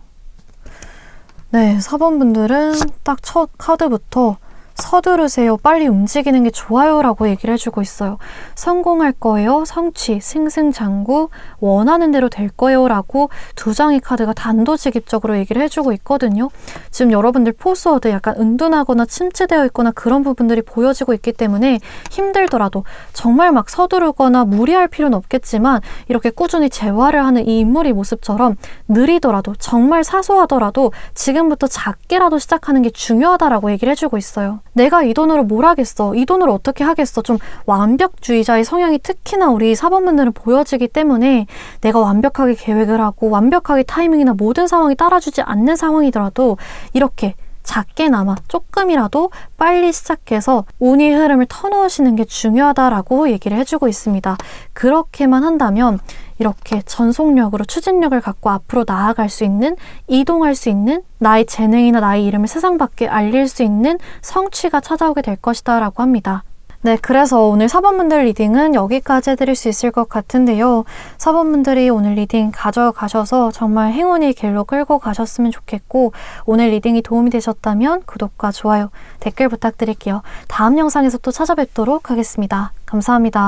네, 4번분들은 딱 첫 카드부터 서두르세요. 빨리 움직이는 게 좋아요 라고 얘기를 해주고 있어요. 성공할 거예요. 성취, 승승장구, 원하는 대로 될 거예요 라고 2장의 카드가 단도직입적으로 얘기를 해주고 있거든요. 지금 여러분들 포스워드 약간 은둔하거나 침체되어 있거나 그런 부분들이 보여지고 있기 때문에 힘들더라도 정말 막 서두르거나 무리할 필요는 없겠지만 이렇게 꾸준히 재활을 하는 이 인물의 모습처럼 느리더라도 정말 사소하더라도 지금부터 작게라도 시작하는 게 중요하다라고 얘기를 해주고 있어요. 내가 이 돈으로 뭘 하겠어? 이 돈으로 어떻게 하겠어? 좀 완벽주의자의 성향이 특히나 우리 사범분들은 보여지기 때문에 내가 완벽하게 계획을 하고 완벽하게 타이밍이나 모든 상황이 따라주지 않는 상황이더라도 이렇게 작게나마 조금이라도 빨리 시작해서 운의 흐름을 터놓으시는 게 중요하다라고 얘기를 해주고 있습니다. 그렇게만 한다면 이렇게 전속력으로 추진력을 갖고 앞으로 나아갈 수 있는, 이동할 수 있는, 나의 재능이나 나의 이름을 세상 밖에 알릴 수 있는 성취가 찾아오게 될 것이다 라고 합니다. 네, 그래서 오늘 사범분들 리딩은 여기까지 해드릴 수 있을 것 같은데요. 사범분들이 오늘 리딩 가져가셔서 정말 행운의 길로 끌고 가셨으면 좋겠고, 오늘 리딩이 도움이 되셨다면 구독과 좋아요, 댓글 부탁드릴게요. 다음 영상에서 또 찾아뵙도록 하겠습니다. 감사합니다.